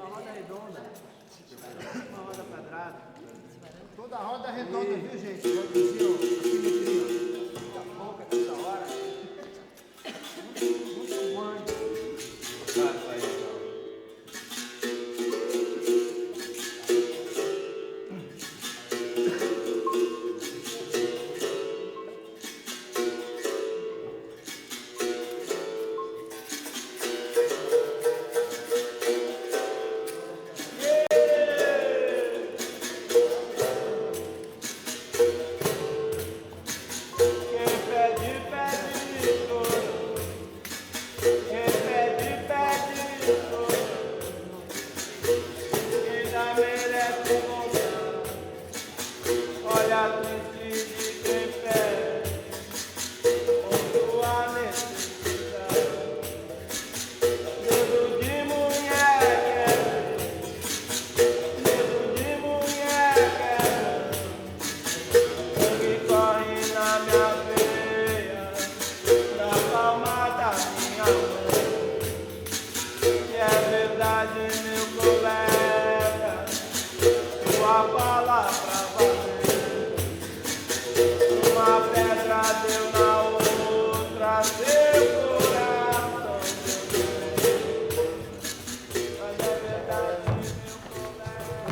roda redonda. Uma roda quadrada. Toda roda redonda, viu, gente? Já dizia a simetria. Muita boca nessa hora. Muito grande.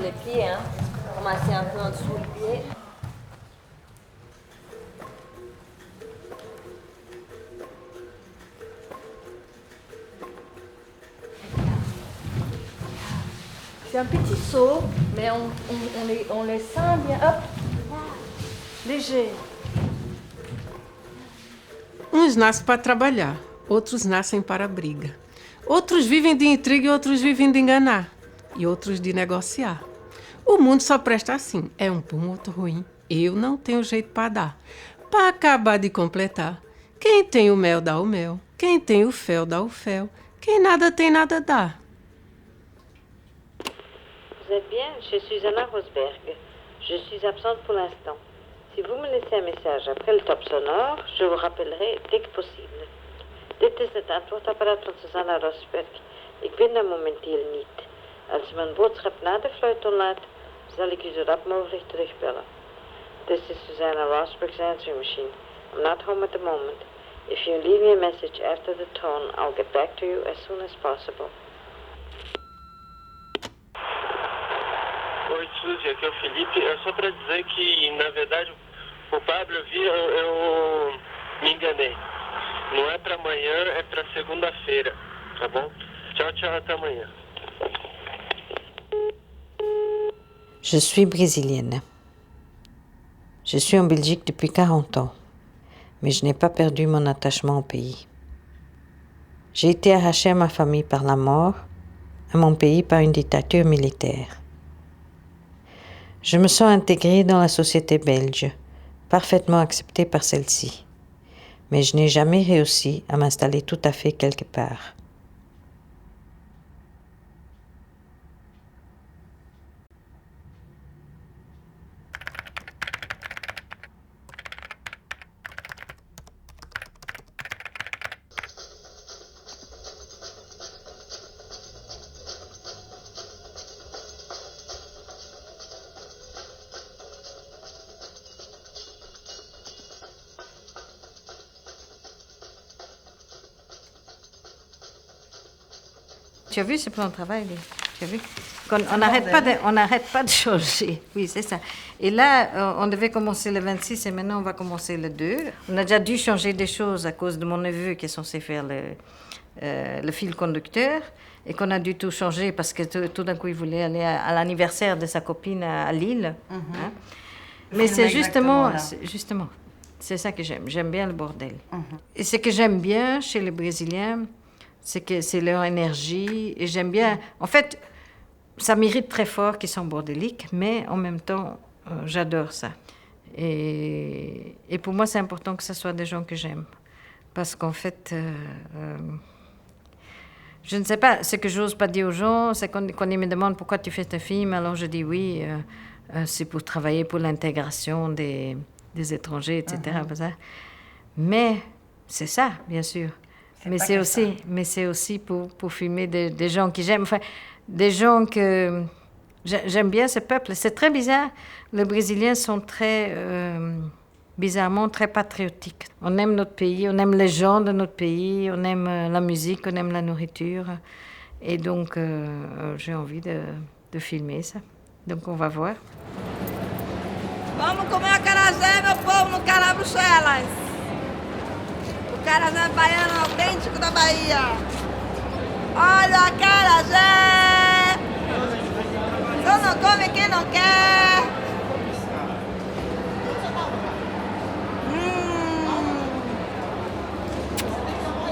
Les pieds, hein. Commencer un peu en dessous le pied. C'est un petit saut, mais on les sent bien. Hop, léger. Uns nascem para trabalhar, outros nascem para a briga. Outros vivem de intriga e outros vivem de enganar. E outros de negociar. O mundo só presta assim, é um bom, outro ruim. Eu não tenho jeito para dar. Para acabar de completar. Quem tem o mel dá o mel. Quem tem o fel dá o fel. Quem nada tem, nada dá. Vous êtes bien? Je suis Anna Rosberg. Je suis absente pour l'instant. Si vous me laissez un message après le top sonore, je vous rappellerai dès que possible. Dit is het antwoordapparaat van Susanna Rosberg. Ik ben er momenteel niet. Als u mijn boodschap na de fluit laat, zal ik u zo rap mogelijk terugbellen. This is Susanna Rosberg's answering machine. I'm not home at the moment. If you leave me a message after the tone, I'll get back to you as soon as possible. Oi, Suzy, aqui é o Felipe. É só para dizer que, na verdade, o Pablo eu me enganei. Não é para amanhã, é para segunda-feira, tá bom? Tchau, tchau, até amanhã. Je suis brésilienne. Je suis en Belgique depuis 40 ans, mais je n'ai pas perdu mon attachement au pays. J'ai été arrachée à ma famille par la mort, à mon pays par une dictature militaire. Je me sens intégrée dans la société belge, parfaitement acceptée par celle-ci, mais je n'ai jamais réussi à m'installer tout à fait quelque part. Tu as vu ce plan de travail, tu as vu? On n'arrête pas de changer. Oui, c'est ça. Et là, on devait commencer le 26 et maintenant on va commencer le 2. On a déjà dû changer des choses à cause de mon neveu qui est censé faire le fil conducteur et qu'on a dû tout changer parce que tout d'un coup il voulait aller à l'anniversaire de sa copine à Lille. Hein? Mais c'est justement, c'est ça que j'aime. J'aime bien le bordel. Et ce que j'aime bien chez les Brésiliens, c'est que c'est leur énergie. Et j'aime bien... En fait, ça m'irrite très fort qu'ils sont bordéliques, mais en même temps, j'adore ça. Et pour moi, c'est important que ce soit des gens que j'aime. Parce qu'en fait, je ne sais pas, ce que j'ose pas dire aux gens, c'est quand ils me demandent pourquoi tu fais ce film, alors je dis oui, c'est pour travailler pour l'intégration des étrangers, etc. Mais c'est ça, bien sûr. Mais c'est aussi pour filmer des gens que j'aime. Enfin, des gens que... J'aime bien ce peuple. C'est très bizarre. Les Brésiliens sont très, bizarrement, très patriotiques. On aime notre pays, on aime les gens de notre pays, on aime la musique, on aime la nourriture. Et donc, j'ai envie de filmer ça. Donc, on va voir. Vamos comer acarajé, meu povo, no Carabruxelas. O acarajé baiano autêntico da Bahia. Olha o acarajé! Só não come quem não quer.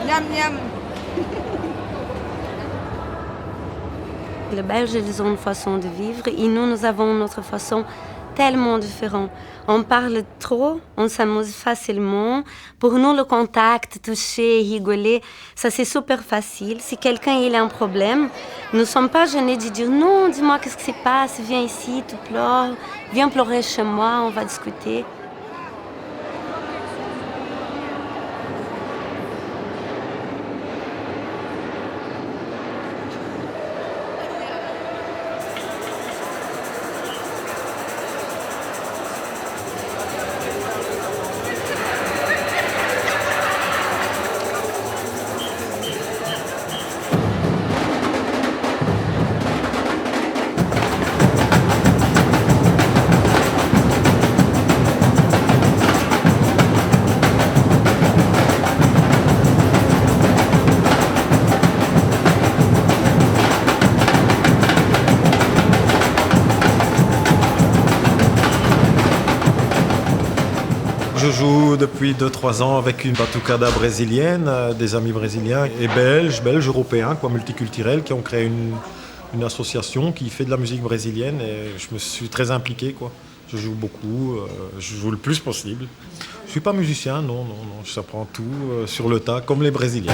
Nham, nham. Les Belges, ils ont une façon de vivre et nous avons notre façon tellement différente. On parle trop, on s'amuse facilement. Pour nous, le contact, toucher, rigoler, ça c'est super facile. Si quelqu'un il a un problème, nous ne sommes pas gênés de dire non, dis-moi qu'est-ce qui se passe, viens ici, tu pleures, viens pleurer chez moi, on va discuter. Je joue depuis 2-3 ans avec une batucada brésilienne, des amis brésiliens et belges, européens, multiculturels, qui ont créé une association qui fait de la musique brésilienne et je me suis très impliqué. Je joue beaucoup, je joue le plus possible. Je ne suis pas musicien, non, j'apprends tout sur le tas, comme les Brésiliens.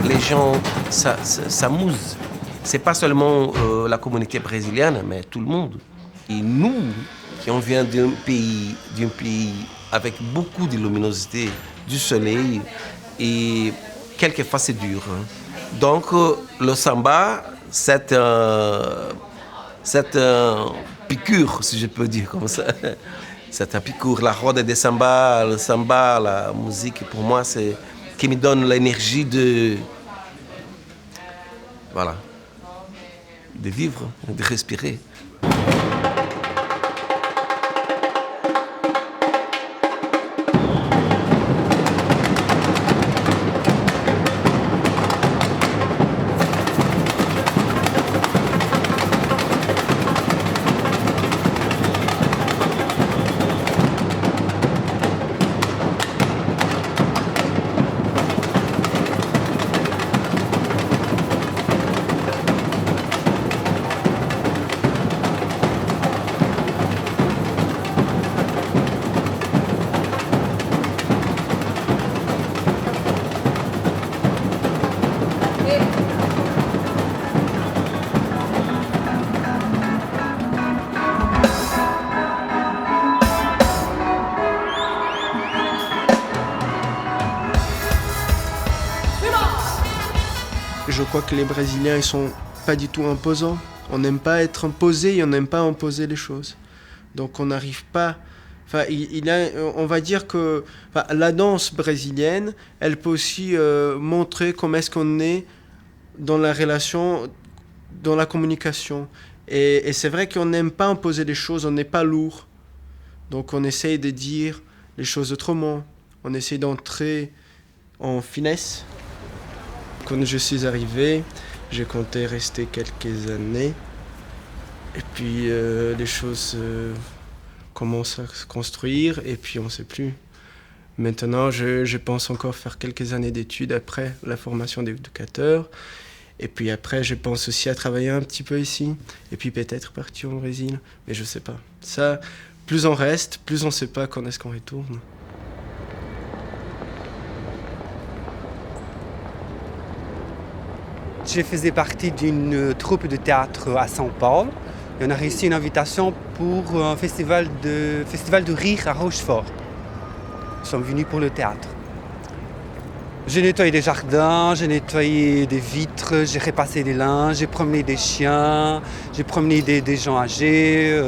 Les gens s'amusent. C'est pas seulement la communauté brésilienne, mais tout le monde. Et nous, qui on vient d'un pays avec beaucoup de luminosité, du soleil, et quelquefois c'est dur. Donc le samba, c'est un piqûre, si je peux dire comme ça. C'est un piqûre. La roda de samba, le samba, la musique, pour moi, c'est qui me donne l'énergie de vivre, de respirer. Je crois que les Brésiliens, ils sont pas du tout imposants. On n'aime pas être imposé et on n'aime pas imposer les choses. Donc on n'arrive pas... on va dire que la danse brésilienne, elle peut aussi montrer comment est-ce qu'on est dans la relation, dans la communication. Et c'est vrai qu'on n'aime pas imposer les choses, on n'est pas lourd. Donc on essaye de dire les choses autrement. On essaye d'entrer en finesse. Quand je suis arrivé, j'ai compté rester quelques années. Et puis les choses commencent à se construire et puis on ne sait plus. Maintenant, je pense encore faire quelques années d'études après la formation d'éducateur. Et puis après, je pense aussi à travailler un petit peu ici. Et puis peut-être partir au Brésil. Mais je ne sais pas. Ça, plus on reste, plus on ne sait pas quand est-ce qu'on retourne. Je faisais partie d'une troupe de théâtre à São Paulo. Et on a reçu une invitation pour un festival de rire à Rochefort. Nous sommes venus pour le théâtre. J'ai nettoyé des jardins, j'ai nettoyé des vitres, j'ai repassé des linges, j'ai promené des chiens, j'ai promené des gens âgés.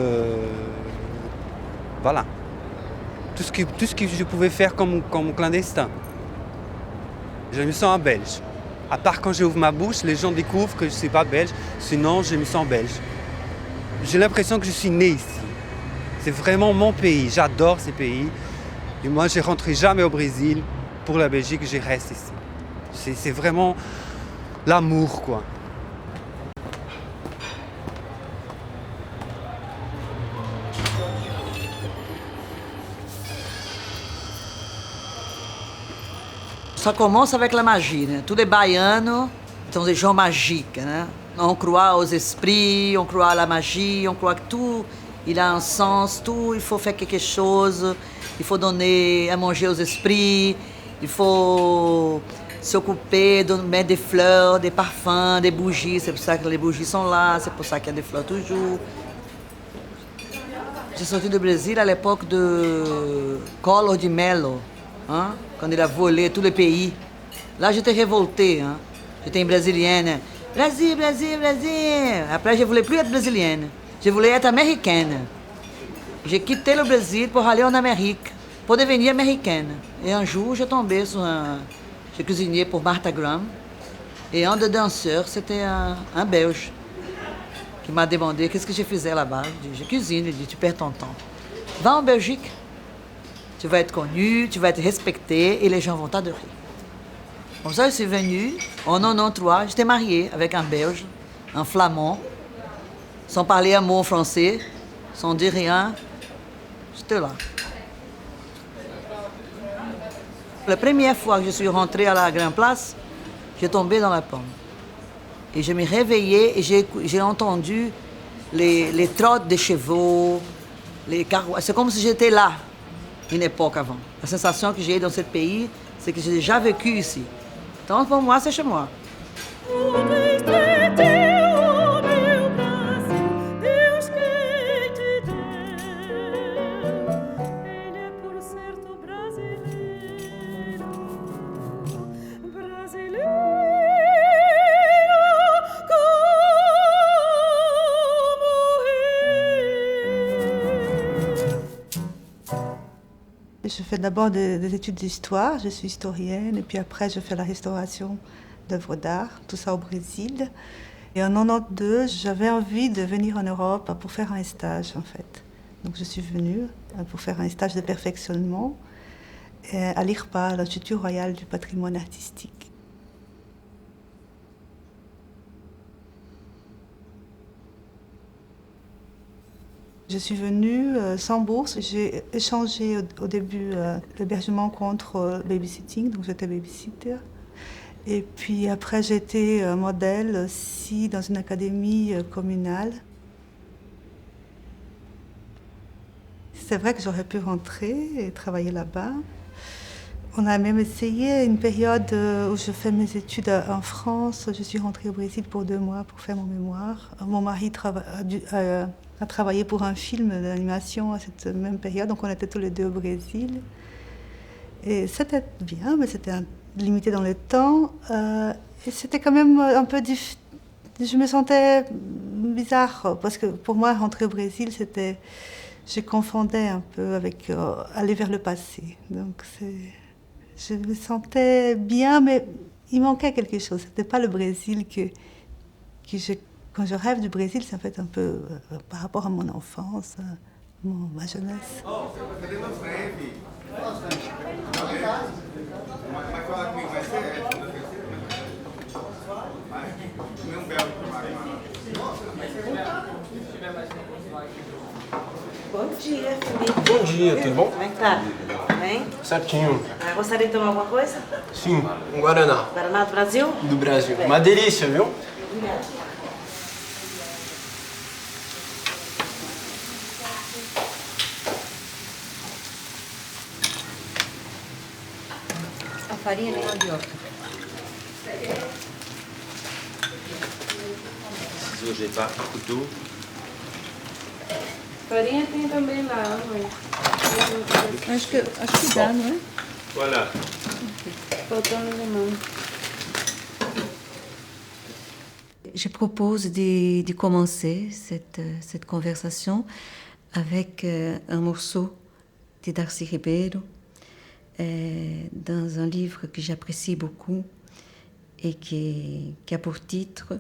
Voilà. Tout ce que je pouvais faire comme clandestin. Je me sens un Belge. À part quand j'ouvre ma bouche, les gens découvrent que je ne suis pas belge. Sinon, je me sens belge. J'ai l'impression que je suis né ici. C'est vraiment mon pays. J'adore ce pays. Et moi, je ne rentrerai jamais au Brésil. Pour la Belgique, je reste ici. C'est vraiment l'amour, quoi. Ça commence avec la magie, né? Tudo é baiano, são des gens magiques, né? On croit aux esprits, on croit à la magie, on croit que tout, il a un sens, tout, il faut faire quelque chose, il faut donner à manger aux esprits, il faut s'occuper de mettre des fleurs, des parfums, des bougies, c'est pour ça que les bougies sont là, c'est pour ça qu'il y a des fleurs toujours. J'ai sorti du Brésil à l'époque de Collor de Mello, hein? Quand il a volé tout le pays. Là, j'étais révoltée, hein? J'étais une brésilienne. Brasil, Brasil, Brasil. Après, je ne voulais plus être brésilienne. Je voulais être américaine. J'ai quitté le Brésil pour aller en Amérique, pour devenir américaine. Et un jour, j'ai tombé sur un... J'ai cuisiné pour Martha Graham. Et un des danseurs, c'était un Belge qui m'a demandé qu'est-ce que je faisais là-bas. Je dis, je cuisine. Il dit, tu perds ton temps. Va en Belgique. Tu vas être connu, tu vas être respecté et les gens vont t'adorer. Comme ça, je suis venue. En 93, j'étais mariée avec un Belge, un Flamand, sans parler un mot français, sans dire rien. J'étais là. La première fois que je suis rentrée à la Grande Place, j'ai tombé dans la pomme. Et je me réveillais et j'ai entendu les trottes des chevaux, les carruages. C'est comme si j'étais là, une époque avant. La sensation que j'ai dans ce pays, c'est que j'ai déjà vécu ici. Donc pour moi, c'est chez moi. Je fais d'abord des études d'histoire, je suis historienne, et puis après je fais la restauration d'œuvres d'art, tout ça au Brésil. Et en 92, j'avais envie de venir en Europe pour faire un stage en fait. Donc je suis venue pour faire un stage de perfectionnement à l'IRPA, l'Institut Royal du Patrimoine Artistique. Je suis venue sans bourse. J'ai échangé au début l'hébergement contre babysitting, donc j'étais babysitter. Et puis après, j'ai été modèle aussi dans une académie communale. C'est vrai que j'aurais pu rentrer et travailler là-bas. On a même essayé une période où je fais mes études en France. Je suis rentrée au Brésil pour 2 mois pour faire mon mémoire. Mon mari a travaillé pour un film d'animation à cette même période, donc on était tous les deux au Brésil. Et c'était bien, mais c'était limité dans le temps. Et c'était quand même un peu difficile. Je me sentais bizarre, parce que pour moi, rentrer au Brésil, c'était... Je confondais un peu avec aller vers le passé. Donc je me sentais bien, mais il manquait quelque chose. C'était pas le Brésil que quand je rêve du Brésil, c'est en fait un peu par rapport à mon enfance, ma jeunesse. Bom dia, Felipe. Bom dia, tudo bom? Como é que tá? hein? Certinho. Ah, gostaria de tomar alguma coisa? Sim, um Guaraná. Guaraná do Brasil? Do Brasil. Uma delícia, viu? Obrigada. A farinha de mandioca. Preciso ajeitar o couteau. Farinha tem também lá, mãe. Acho que dá, não é? Voilà. Faltando limão. Je propose de commencer cette conversation avec un morceau de Darcy Ribeiro dans un livre que j'apprécie beaucoup et qui a pour titre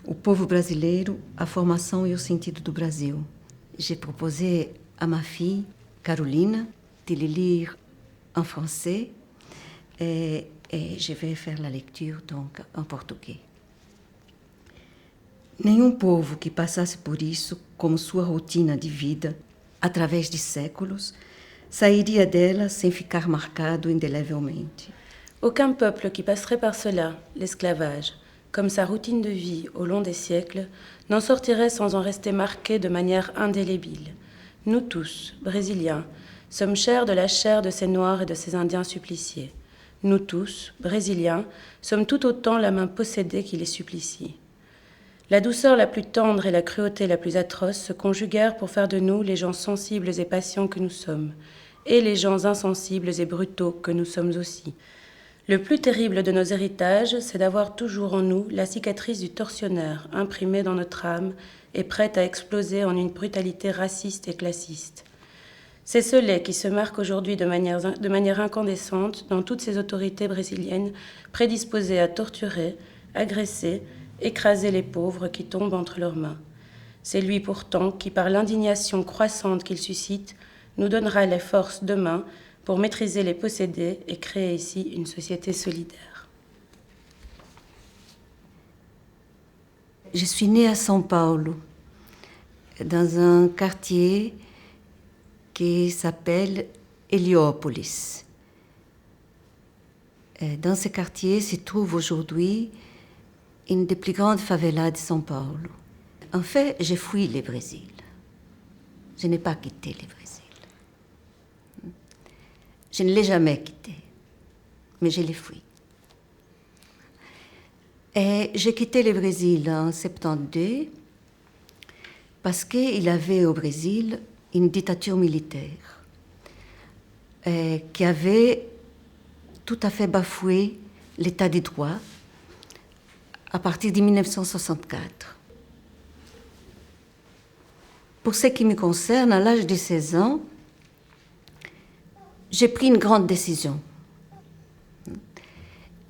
O Povo Brasileiro, a Formação e o Sentido do Brasil. J'ai proposé à ma fille, Caroline, de le lire en français et je vais faire la lecture donc en português. Nenhum povo que passasse por isso como sua rotina de vida, através de séculos, sairia dela sem ficar marcado indelevelmente. Aucun peuple qui passerait par cela, l'esclavage, comme sa routine de vie au long des siècles, n'en sortirait sans en rester marqué de manière indélébile. Nous tous, Brésiliens, sommes chers de la chair de ces Noirs et de ces Indiens suppliciés. Nous tous, Brésiliens, sommes tout autant la main possédée qui les supplicie. La douceur la plus tendre et la cruauté la plus atroce se conjuguèrent pour faire de nous les gens sensibles et patients que nous sommes, et les gens insensibles et brutaux que nous sommes aussi. Le plus terrible de nos héritages, c'est d'avoir toujours en nous la cicatrice du tortionnaire imprimée dans notre âme et prête à exploser en une brutalité raciste et classiste. C'est ce lait qui se marque aujourd'hui de manière incandescente dans toutes ces autorités brésiliennes prédisposées à torturer, agresser, écraser les pauvres qui tombent entre leurs mains. C'est lui pourtant qui, par l'indignation croissante qu'il suscite, nous donnera les forces demain pour maîtriser les possédés et créer ici une société solidaire. Je suis née à São Paulo, dans un quartier qui s'appelle Heliópolis. Dans ce quartier se trouve aujourd'hui une des plus grandes favelas de São Paulo. En fait, j'ai fui le Brésil. Je n'ai pas quitté le Brésil. Je ne l'ai jamais quitté, mais je l'ai fui. Et j'ai quitté le Brésil en 1972 parce qu'il y avait au Brésil une dictature militaire qui avait tout à fait bafoué l'état de droit à partir de 1964. Pour ce qui me concerne, à l'âge de 16 ans, j'ai pris une grande décision.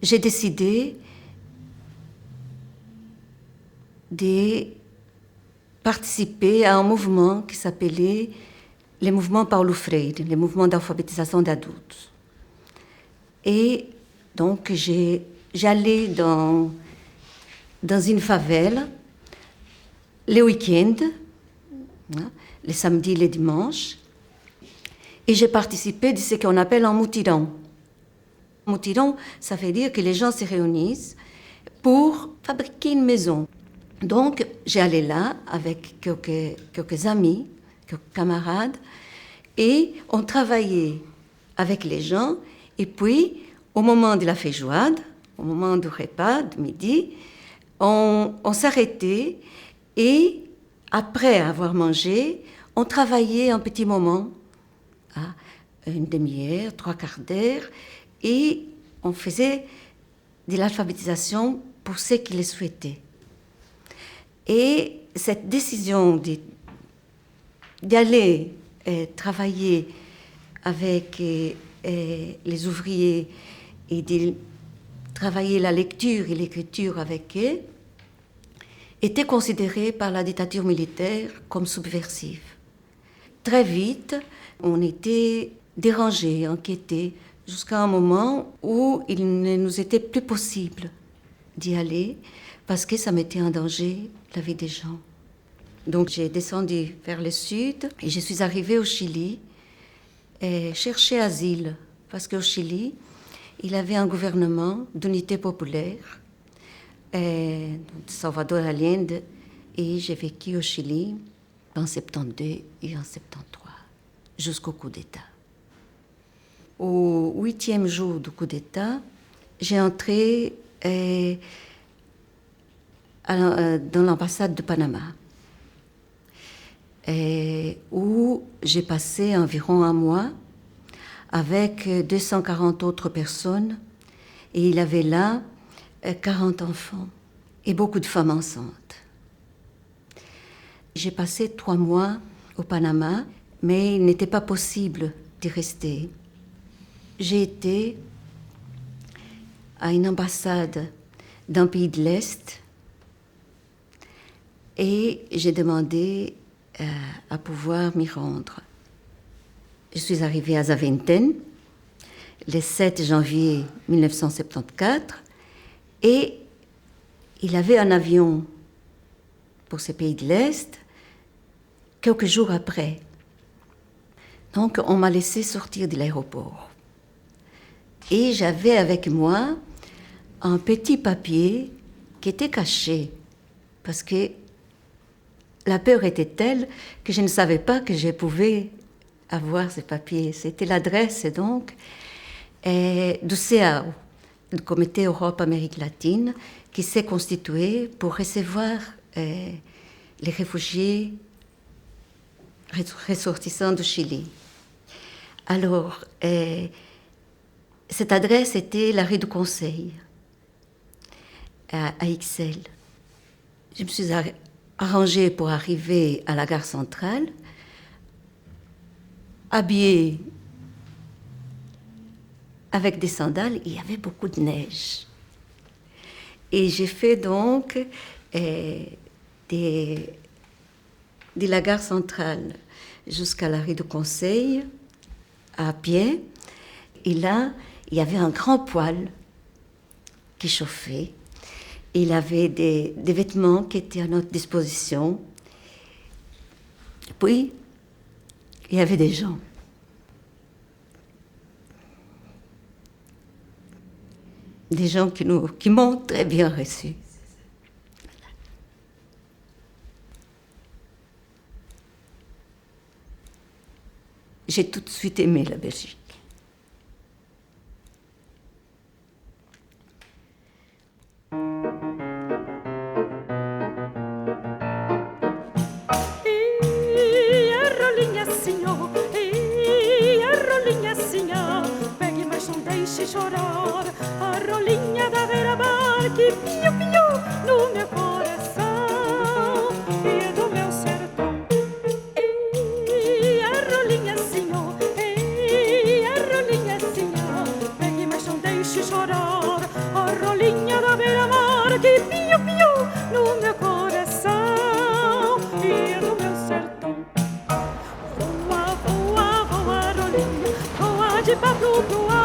J'ai décidé de participer à un mouvement qui s'appelait le mouvement Paulo Freire, le mouvement d'alphabétisation d'adultes. Et donc, j'allais dans une favela les week-ends, les samedis et les dimanches, et j'ai participé de ce qu'on appelle un mutirão. Mutirão, ça veut dire que les gens se réunissent pour fabriquer une maison. Donc, j'allais là avec quelques amis, quelques camarades, et on travaillait avec les gens, et puis, au moment de la feijoada, au moment du repas de midi, on s'arrêtait, et après avoir mangé, on travaillait un petit moment, une demi-heure, 3/4 d'heure, et on faisait de l'alphabétisation pour ceux qui le souhaitaient. Et cette décision d'aller travailler avec les ouvriers et de travailler la lecture et l'écriture avec eux était considérée par la dictature militaire comme subversive. Très vite, on était dérangés, inquiétés, jusqu'à un moment où il ne nous était plus possible d'y aller parce que ça mettait en danger la vie des gens. Donc j'ai descendu vers le sud et je suis arrivée au Chili cherchait asile, parce qu'au Chili, il avait un gouvernement d'unité populaire, Salvador Allende, et j'ai vécu au Chili en 72 et en 73, jusqu'au coup d'État. Au 8e jour du coup d'État, j'ai entré dans l'ambassade de Panama, où j'ai passé environ un mois avec 240 autres personnes, et il y avait là 40 enfants et beaucoup de femmes enceintes. J'ai passé 3 mois au Panama, mais il n'était pas possible d'y rester. J'ai été à une ambassade d'un pays de l'Est et j'ai demandé à pouvoir m'y rendre. Je suis arrivée à Zaventem le 7 janvier 1974 et il avait un avion pour ces pays de l'Est quelques jours après. Donc on m'a laissé sortir de l'aéroport. Et j'avais avec moi un petit papier qui était caché parce que la peur était telle que je ne savais pas que je pouvais avoir ce papier. C'était l'adresse donc du CAO, le Comité Europe-Amérique latine, qui s'est constitué pour recevoir les réfugiés ressortissants du Chili. Alors, cette adresse était la rue du Conseil, à Ixelles. Je me suis arrangée pour arriver à la gare centrale, habillée avec des sandales, il y avait beaucoup de neige. Et j'ai fait donc de la gare centrale jusqu'à la rue du Conseil, à pied. Et là, il y avait un grand poêle qui chauffait. Il y avait des vêtements qui étaient à notre disposition. Et puis, il y avait des gens. Des gens qui m'ont très bien reçus. J'ai tout de suite aimé la Belgique. Chorar a rolinha da beira-mar que piu-piu no meu coração e é do meu sertão. E a rolinha assim, ó, e a rolinha assim, ó, pegue mas não deixe chorar a rolinha da beira-mar que piu-piu no meu coração e é do meu sertão. Voa, voa, voa, rolinha, voa de papo pro ar.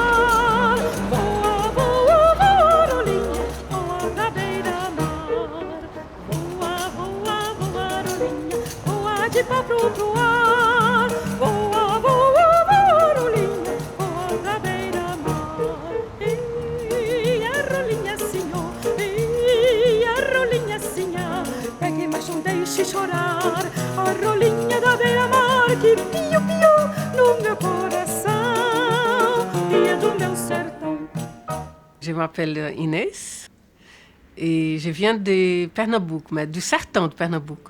De papo pro ar, voa, voa, voa, rolinha, voa da beira-mar. E a rolinha assim, ó, e a rolinha assim, ó, pegue mas não deixe chorar a rolinha da beira-mar que piu-piu no meu coração e é do meu sertão. Je m'appelle Inès. Et je viens de Pernambouc, mais du sertão de Pernambouc.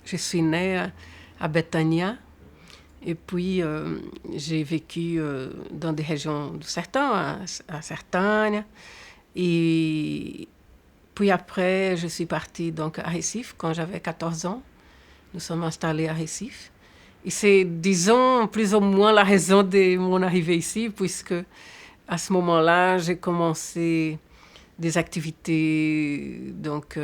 Je suis née à Betânia et puis j'ai vécu dans des régions du sertão, à Sertânia. Et puis après, je suis partie donc à Recife quand j'avais 14 ans. Nous sommes installés à Recife. Et c'est, disons, plus ou moins la raison de mon arrivée ici, puisque à ce moment-là, j'ai commencé des activités donc,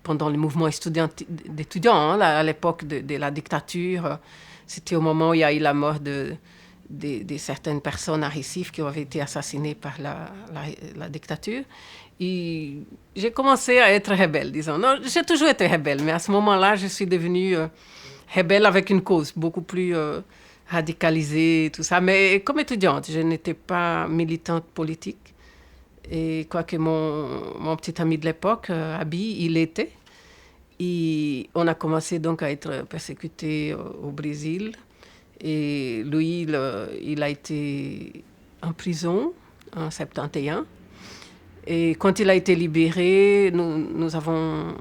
pendant le mouvement d'étudiants à l'époque de la dictature. C'était au moment où il y a eu la mort de certaines personnes à Recife qui avaient été assassinées par la dictature. Et j'ai commencé à être rebelle, disons. Non, j'ai toujours été rebelle, mais à ce moment-là, je suis devenue rebelle avec une cause beaucoup plus radicalisée, tout ça. Mais comme étudiante, je n'étais pas militante politique. Et quoique mon petit ami de l'époque, Abi, il était. Et on a commencé donc à être persécuté au Brésil. Et lui, il a été en prison en 71. Et quand il a été libéré, nous avons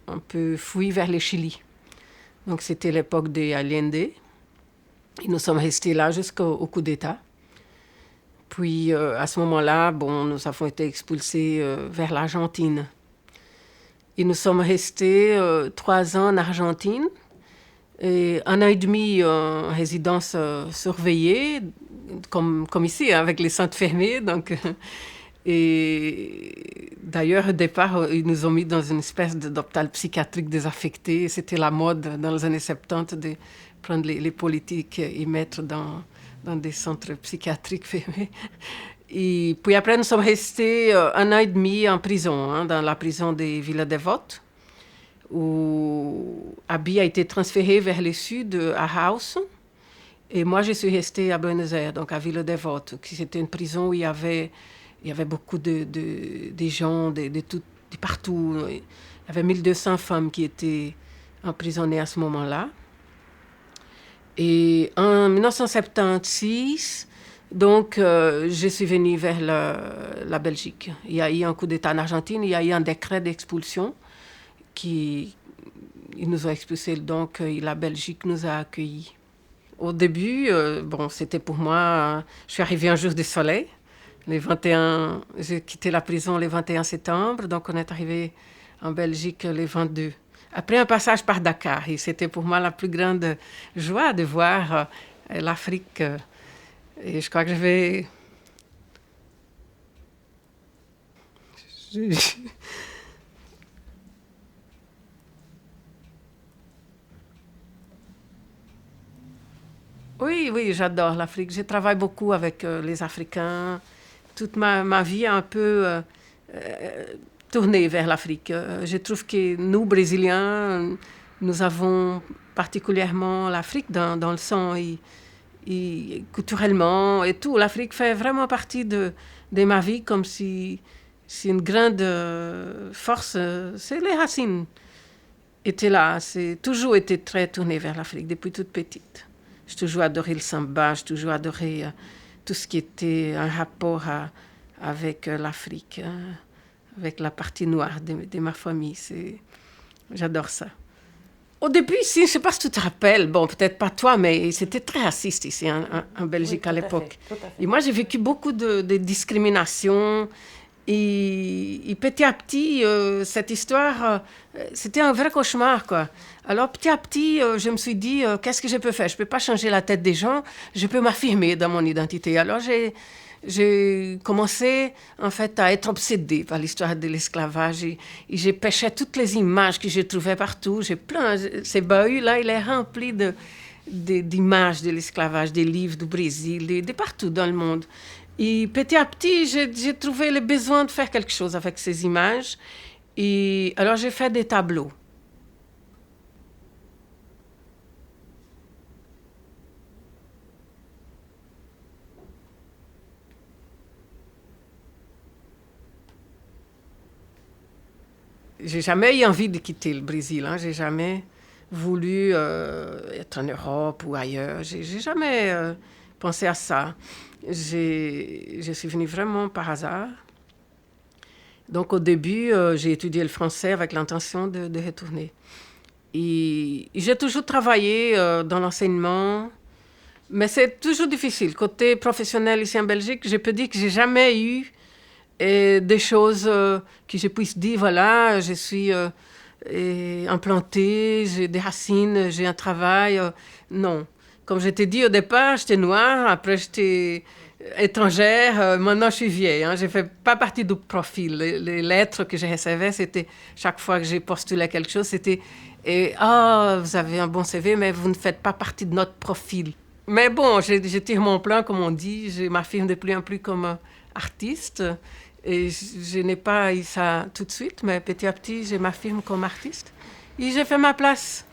un peu fui vers le Chili. Donc c'était l'époque des Allende. Et nous sommes restés là jusqu'au coup d'État. Puis à ce moment-là, nous avons été expulsés vers l'Argentine. Et nous sommes restés 3 ans en Argentine. Et 1 an et demi en résidence surveillée, comme ici, avec les centres fermés. Donc, et d'ailleurs, au départ, ils nous ont mis dans une espèce d'hôpital psychiatrique désaffecté. C'était la mode dans les années 70 de prendre les politiques et mettre dans des centres psychiatriques fermés. Et puis après, nous sommes restés 1 an et demi en prison, dans la prison de Vila Devoto, où Abi a été transféré vers le sud, à House. Et moi, je suis restée à Buenos Aires, donc à Vila Devoto, qui c'était une prison où il y avait beaucoup de gens de partout. Il y avait 1200 femmes qui étaient emprisonnées à ce moment-là. Et en 1976, donc, je suis venue vers la Belgique. Il y a eu un coup d'État en Argentine, il y a eu un décret d'expulsion ils nous ont expulsés, donc la Belgique nous a accueillis. Au début, c'était pour moi, je suis arrivée un jour de soleil, j'ai quitté la prison le 21 septembre, donc on est arrivé en Belgique le 22. Après un passage par Dakar, et c'était pour moi la plus grande joie de voir l'Afrique. Et je crois que je vais... Oui, j'adore l'Afrique. Je travaille beaucoup avec les Africains. Toute ma vie est un peu tournée vers l'Afrique. Je trouve que nous, Brésiliens, nous avons particulièrement l'Afrique dans le sang et culturellement et tout. L'Afrique fait vraiment partie de ma vie comme si une grande force, c'est les racines étaient là. C'est toujours été très tournée vers l'Afrique depuis toute petite. J'ai toujours adoré le samba, j'ai toujours adoré tout ce qui était un rapport avec l'Afrique, avec la partie noire de ma famille. J'adore ça. Au début, ici, je ne sais pas si tu te rappelles, peut-être pas toi, mais c'était très raciste ici en Belgique à l'époque. Et moi, j'ai vécu beaucoup de discrimination. Et petit à petit, cette histoire, c'était un vrai cauchemar, quoi. Alors, petit à petit, je me suis dit, qu'est-ce que je peux faire? Je ne peux pas changer la tête des gens, je peux m'affirmer dans mon identité. Alors, j'ai commencé, en fait, à être obsédée par l'histoire de l'esclavage. Et j'ai pêché toutes les images que je trouvais partout. Ces bahuts-là, il est rempli d'images de l'esclavage, des livres du Brésil, de partout dans le monde. Et petit à petit, j'ai trouvé le besoin de faire quelque chose avec ces images. Et alors, j'ai fait des tableaux. J'ai jamais eu envie de quitter le Brésil. J'ai jamais voulu être en Europe ou ailleurs. J'ai jamais pensé à ça. Je suis venue vraiment par hasard. Donc, au début, j'ai étudié le français avec l'intention de retourner. Et j'ai toujours travaillé dans l'enseignement, mais c'est toujours difficile. Côté professionnel ici en Belgique, je peux dire que j'ai jamais eu des choses que je puisse dire, voilà, je suis implantée, j'ai des racines, j'ai un travail. Non. Comme je t'ai dit au départ, j'étais noire, après j'étais étrangère, maintenant je suis vieille. Je ne fais pas partie du profil. Les lettres que je recevais, c'était chaque fois que j'ai postulé quelque chose, c'était « vous avez un bon CV, mais vous ne faites pas partie de notre profil ». Mais bon, je tire mon plan, comme on dit, je m'affirme de plus en plus comme artiste. Et je n'ai pas eu ça tout de suite, mais petit à petit, je m'affirme comme artiste. Et j'ai fait ma place.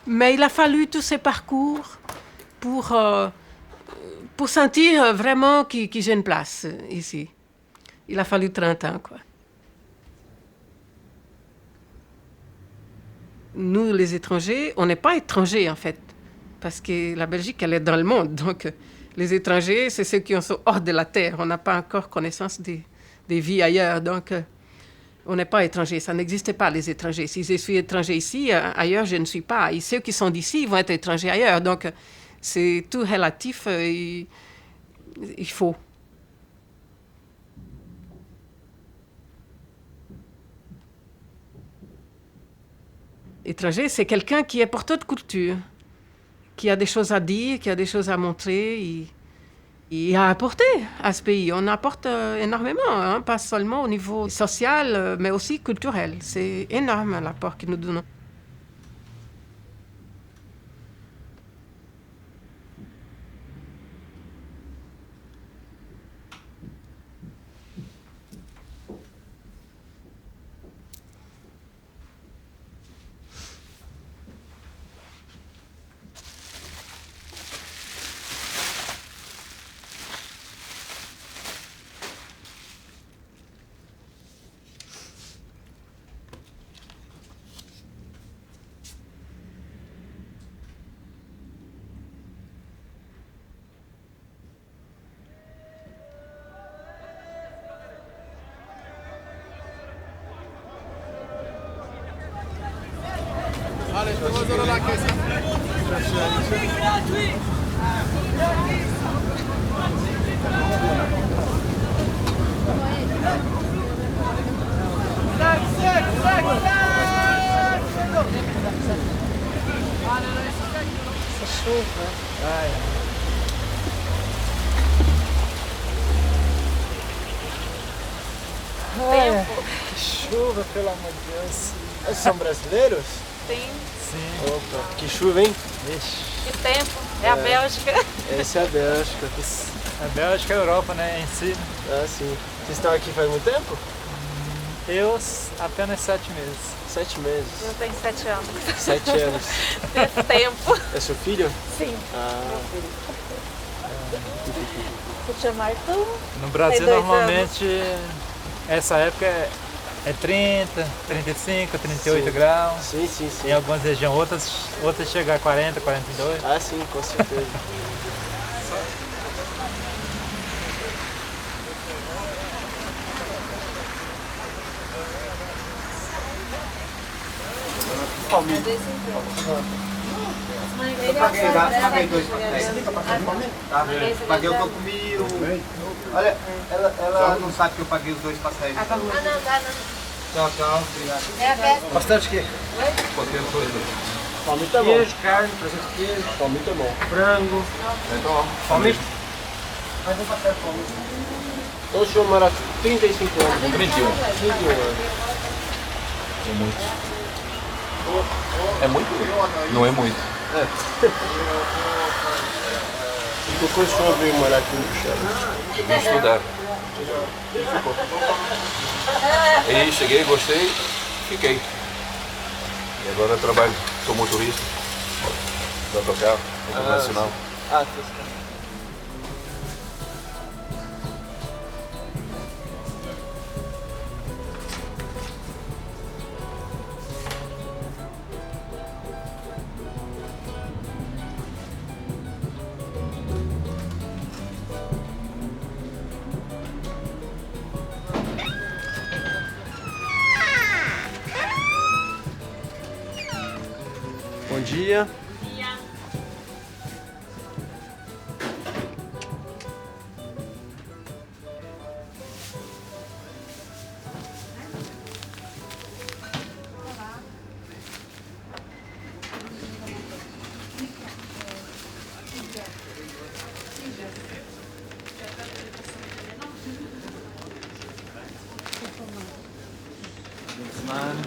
Mais il a fallu tous ces parcours pour sentir vraiment que j'ai une place ici. Il a fallu 30 ans, quoi. Nous, les étrangers, on n'est pas étrangers, en fait, parce que la Belgique, elle est dans le monde. Donc, les étrangers, c'est ceux qui sont hors de la terre. On n'a pas encore connaissance des vies ailleurs. Donc, on n'est pas étrangers. Ça n'existe pas, les étrangers. Si je suis étranger ici, ailleurs, je ne suis pas. Et ceux qui sont d'ici vont être étrangers ailleurs. Donc, c'est tout relatif. Il faut. Étranger, c'est quelqu'un qui est porteur de culture, qui a des choses à dire, qui a des choses à montrer et à apporter à ce pays. On apporte énormément, hein, pas seulement au niveau social, mais aussi culturel. C'est énorme l'apport que nous donnons. Allez, je te pose la question. Gratuit. C'est chaud, hein? Ai, que chuva, pelo amor de Deus. Eles são brasileiros? Sim. Sim. Opa, que chuva, hein? Ixi. Que tempo. É a Bélgica. Essa é a Bélgica. A Bélgica é a Europa, né, em si. Ah, sim. Vocês estão aqui faz muito tempo? Eu apenas 7 meses. 7 meses? Eu tenho 7 anos. 7 anos. Desse tempo. É seu filho? Sim. Ah. Meu filho. Você chama Arthur? No Brasil, normalmente, essa época é 30, 35, 38 sim. graus. Sim, sim, sim. Em algumas regiões, outras chegam a 40, 42. Ah, sim, com certeza. Palmito. Paguei 2 pastéis. Tá? Paguei o que eu comi. Olha, ela não sabe que eu paguei os 2 pastéis. Ah, não, tá, não. Tchau, tchau. Obrigado. É a festa. Pastel de quê? Qualquer coisa. Palmito é bom. Queijo, carne, presunto de queijo. Palmito é bom. Frango. Então, Palmito. Mais um pastel de palmito. Então o senhor mora 35 anos. 31. 31 anos. É muito. É muito? Não é muito. É. E por que o senhor veio morar aqui no Bruxelas? Vim estudar. E ficou? Aí cheguei, gostei, fiquei. E agora eu trabalho, sou motorista de autocarro internacional. Ah, tá certo. Bom dia.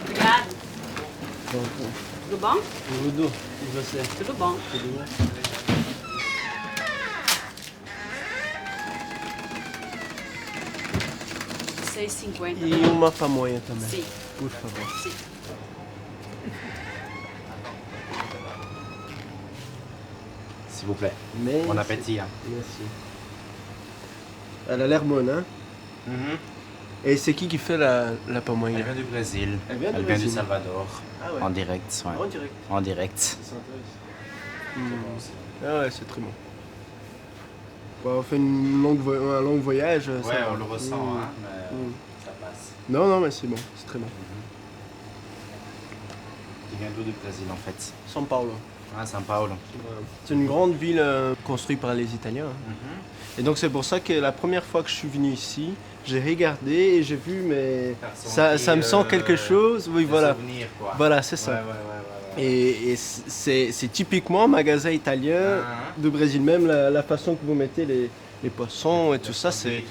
Obrigada. Tudo bom? Tudo. E você? Tudo bom. Tudo bom. R$6,50. E uma pamonha também. Sim. Por favor. Sim. s'il vous plaît. Merci. Bon appétit. Hein. Merci. Elle a l'air bonne, hein? Et c'est qui fait la pamonha? Elle vient du Brésil. Elle vient du Brésil. Brésil. Salvador. Ah ouais. En direct. Ouais. En direct. En direct. C'est Ah ouais, c'est très bon. Bon, on fait un long voyage. Ouais, ça on va. le ressent, hein, mais ça passe. Non, mais c'est bon, c'est très bon. Il vient d'où du Brésil en fait? São Paulo. Ah, São Paulo. C'est une grande ville construite par les Italiens. Et donc c'est pour ça que la première fois que je suis venu ici, j'ai regardé et j'ai vu, mais ça me sent quelque chose. Oui, voilà. Souvenir, quoi. Voilà, c'est ça. Ouais. Et c'est typiquement un magasin italien de Brésil. Même la façon que vous mettez les poissons et tout ça, c'est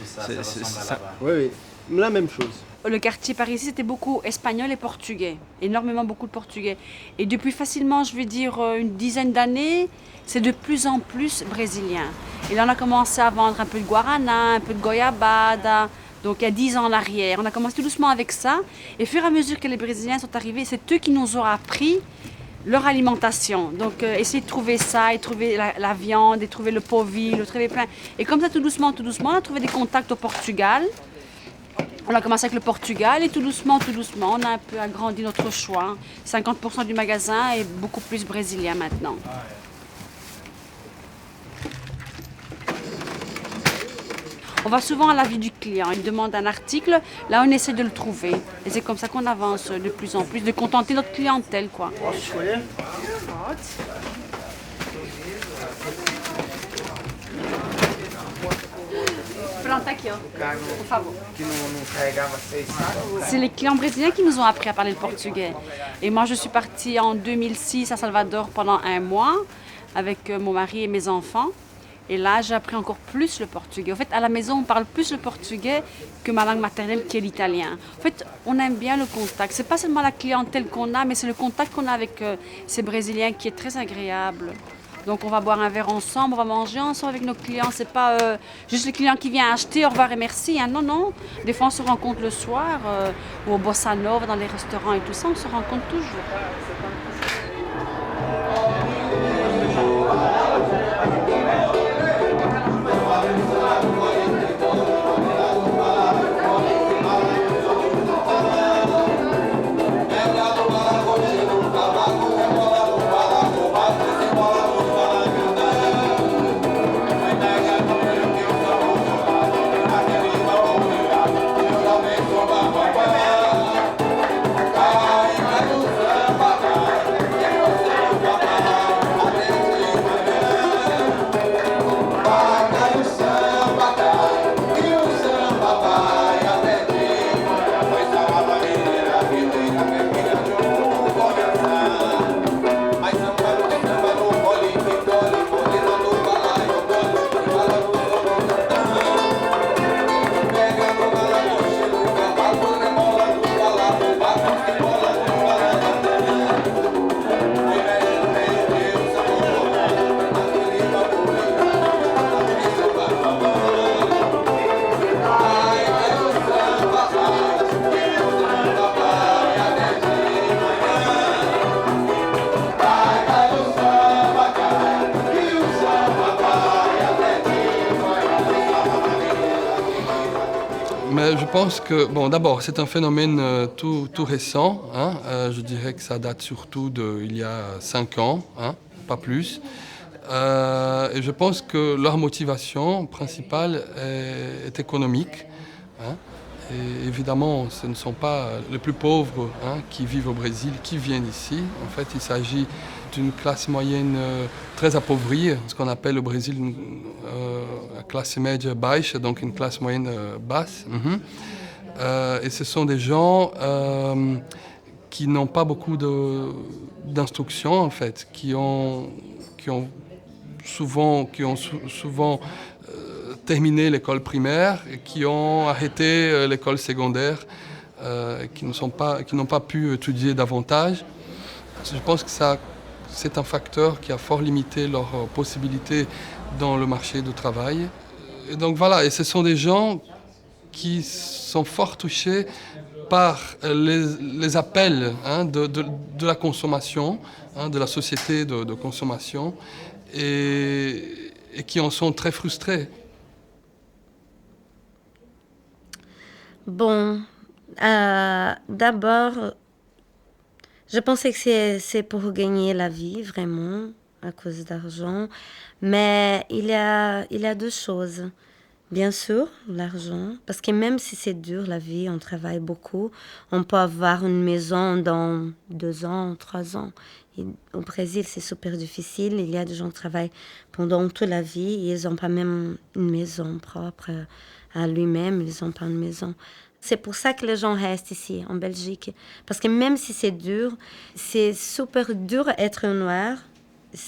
oui, la même chose. Le quartier par ici, c'était beaucoup espagnol et portugais. Énormément, beaucoup de portugais. Et depuis facilement, je vais dire, une dizaine d'années, c'est de plus en plus brésilien. Et là, on a commencé à vendre un peu de guarana, un peu de goiabada. Donc, il y a 10 ans en arrière. On a commencé tout doucement avec ça. Et au fur et à mesure que les Brésiliens sont arrivés, c'est eux qui nous ont appris leur alimentation. Donc, essayer de trouver ça, et trouver la viande, et trouver le povil, et trouver plein. Et comme ça, tout doucement, on a trouvé des contacts au Portugal. On a commencé avec le Portugal et tout doucement, on a un peu agrandi notre choix. 50% du magasin est beaucoup plus brésilien maintenant. On va souvent à l'avis du client. Il demande un article, là on essaie de le trouver. Et c'est comme ça qu'on avance de plus en plus, de contenter notre clientèle, quoi. C'est les clients brésiliens qui nous ont appris à parler le portugais. Et moi, je suis partie en 2006 à Salvador pendant 1 mois avec mon mari et mes enfants. Et là, j'ai appris encore plus le portugais. En fait, à la maison, on parle plus le portugais que ma langue maternelle qui est l'italien. En fait, on aime bien le contact. C'est pas seulement la clientèle qu'on a, mais c'est le contact qu'on a avec ces Brésiliens qui est très agréable. Donc on va boire un verre ensemble, on va manger ensemble avec nos clients. C'est pas juste le client qui vient acheter, au revoir et merci. Hein. Non. Des fois on se rencontre le soir ou au Bossa Nova, dans les restaurants et tout ça, on se rencontre toujours. Mais je pense que, bon, d'abord, c'est un phénomène tout récent. Hein. Je dirais que ça date surtout d'il y a 5 ans, hein, pas plus. Et je pense que leur motivation principale est économique. Hein. Et évidemment, ce ne sont pas les plus pauvres qui vivent au Brésil, qui viennent ici. En fait, il s'agit d'une classe moyenne très appauvrie, ce qu'on appelle au Brésil la classe média baixa, donc une classe moyenne basse. Et ce sont des gens qui n'ont pas beaucoup d'instruction, en fait, qui ont souvent terminé l'école primaire et qui ont arrêté l'école secondaire, qui n'ont pas pu étudier davantage. Je pense que c'est un facteur qui a fort limité leurs possibilités dans le marché du travail. Et donc voilà, et ce sont des gens qui sont fort touchés par les appels de la consommation, de la société de consommation. et qui en sont très frustrés. Bon, d'abord, je pensais que c'est pour gagner la vie, vraiment, à cause d'argent. Mais il y a deux choses. Bien sûr, l'argent, parce que même si c'est dur la vie, on travaille beaucoup, on peut avoir une maison dans 2 ans, 3 ans. Et au Brésil, c'est super difficile. Il y a des gens qui travaillent pendant toute la vie et ils n'ont pas même une maison propre à lui-même, ils n'ont pas une maison. C'est pour ça que les gens restent ici, en Belgique. Parce que même si c'est dur, c'est super dur d'être noir.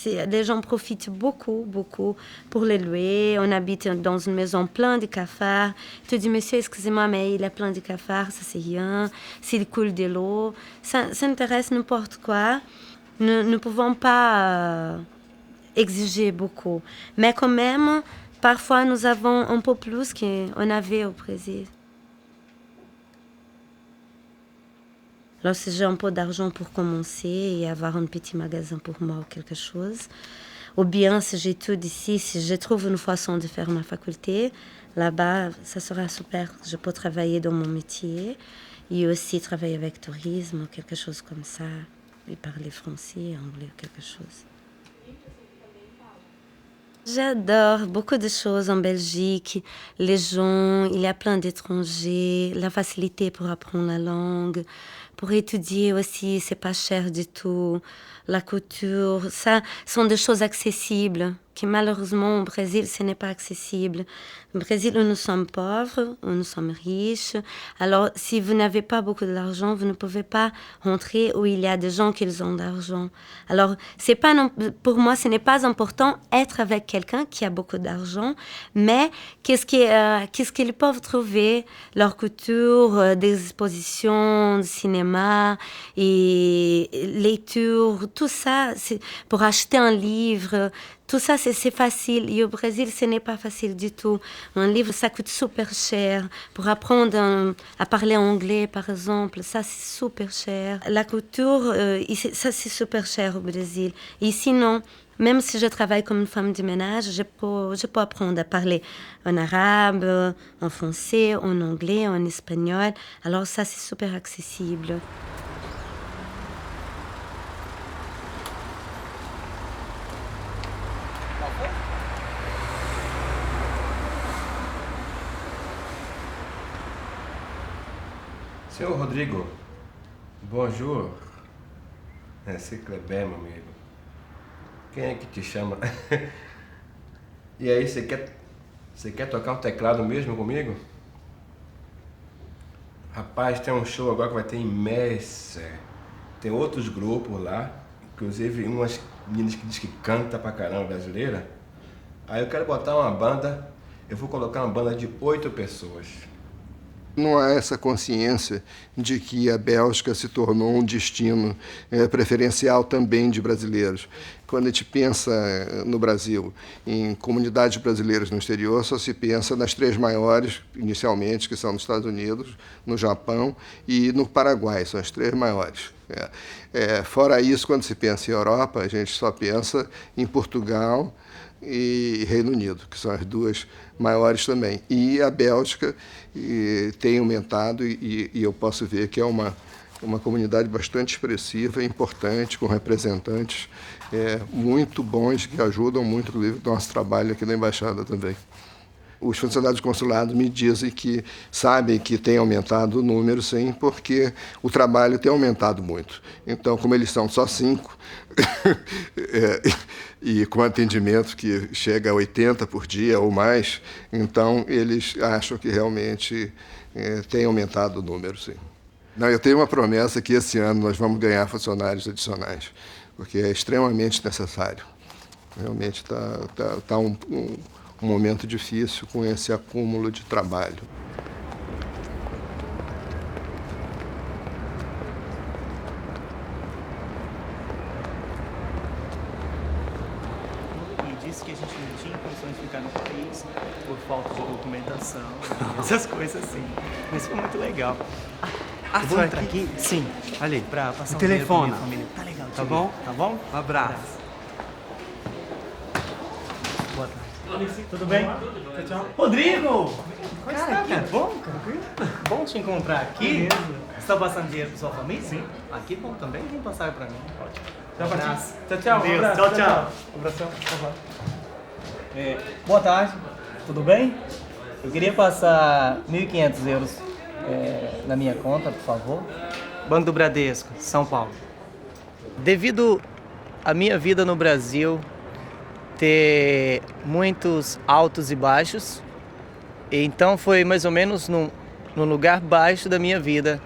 Les gens profitent beaucoup, beaucoup pour les louer. On habite dans une maison pleine de cafards. Tu dis, monsieur, excusez-moi, mais il est plein de cafards, ça c'est rien. S'il coule de l'eau, ça intéresse n'importe quoi. Nous ne pouvons pas exiger beaucoup. Mais quand même, parfois, nous avons un peu plus qu'on avait au Brésil. Alors, si j'ai un peu d'argent pour commencer et avoir un petit magasin pour moi ou quelque chose, ou bien si j'étudie ici, si je trouve une façon de faire ma faculté, là-bas, ça sera super. Je peux travailler dans mon métier et aussi travailler avec tourisme ou quelque chose comme ça, et parler français, anglais ou quelque chose. J'adore beaucoup de choses en Belgique. Les gens, il y a plein d'étrangers, la facilité pour apprendre la langue. Pour étudier aussi, c'est pas cher du tout. La couture, ça sont des choses accessibles, qui malheureusement au Brésil, ce n'est pas accessible. Au Brésil, nous sommes pauvres, nous sommes riches. Alors, si vous n'avez pas beaucoup d'argent, vous ne pouvez pas rentrer où il y a des gens qui ont d'argent. Alors, c'est pas pour moi, ce n'est pas important être avec quelqu'un qui a beaucoup d'argent, mais qu'est-ce qu'ils peuvent trouver? Leur couture, des expositions, du cinéma, et lecture, tout ça, c'est pour acheter un livre. Tout ça, c'est facile. Et au Brésil, ce n'est pas facile du tout. Un livre, ça coûte super cher. Pour apprendre à parler anglais, par exemple, ça, c'est super cher. La couture, ça, c'est super cher au Brésil. Et sinon, même si je travaille comme une femme de ménage, je peux apprendre à parler en arabe, en français, en anglais, en espagnol. Alors ça, c'est super accessible. Senhor Rodrigo, bonjour. C'est Kleber, meu amigo. Quem é que te chama? E aí, você quer tocar um teclado mesmo comigo? Rapaz, tem um show agora que vai ter em Messer. Tem outros grupos lá, inclusive umas meninas que diz que canta pra caramba, brasileira. Aí eu quero botar uma banda, eu vou colocar uma banda de 8 pessoas. Não há essa consciência de que a Bélgica se tornou um destino preferencial também de brasileiros. Quando a gente pensa no Brasil, em comunidades brasileiras no exterior, só se pensa nas 3 maiores, inicialmente, que são nos Estados Unidos, no Japão e no Paraguai, são as 3 maiores. Fora isso, quando se pensa em Europa, a gente só pensa em Portugal e Reino Unido, que são as 2 maiores também. E a Bélgica tem aumentado e eu posso ver que é uma comunidade bastante expressiva e importante, com representantes muito bons, que ajudam muito o nosso trabalho aqui na Embaixada também. Os funcionários do consulado me dizem que sabem que tem aumentado o número, sim, porque o trabalho tem aumentado muito. Então, como eles são só 5, e com atendimento que chega a 80 por dia ou mais, então eles acham que realmente tem aumentado o número, sim. Não, eu tenho uma promessa que esse ano nós vamos ganhar funcionários adicionais, porque é extremamente necessário. Realmente está um momento difícil com esse acúmulo de trabalho. E disse que a gente não tinha condições de ficar no país por falta de documentação, essas coisas assim. Mas foi muito legal. Eu vou entrar aqui? Sim. Ali, Pra passar o um dinheiro pra telefone. minha família. Tá legal. Tá bom? Tá bom? Um abraço. Tudo bem? Tchau, tchau. Rodrigo! Cara, que bom, cara. Bom te encontrar aqui. Você está passando dinheiro para sua família? Sim. Ah, que bom também. Vem passar para mim. Ótimo. Tchau, abraço. Tchau, tchau. Deus. Um abraço. Tchau, tchau. Um abração. Boa tarde. Tudo bem? Eu queria passar 1.500 euros na minha conta, por favor. Banco do Bradesco, São Paulo. Devido à minha vida no Brasil ter muitos altos e baixos, então foi mais ou menos no lugar baixo da minha vida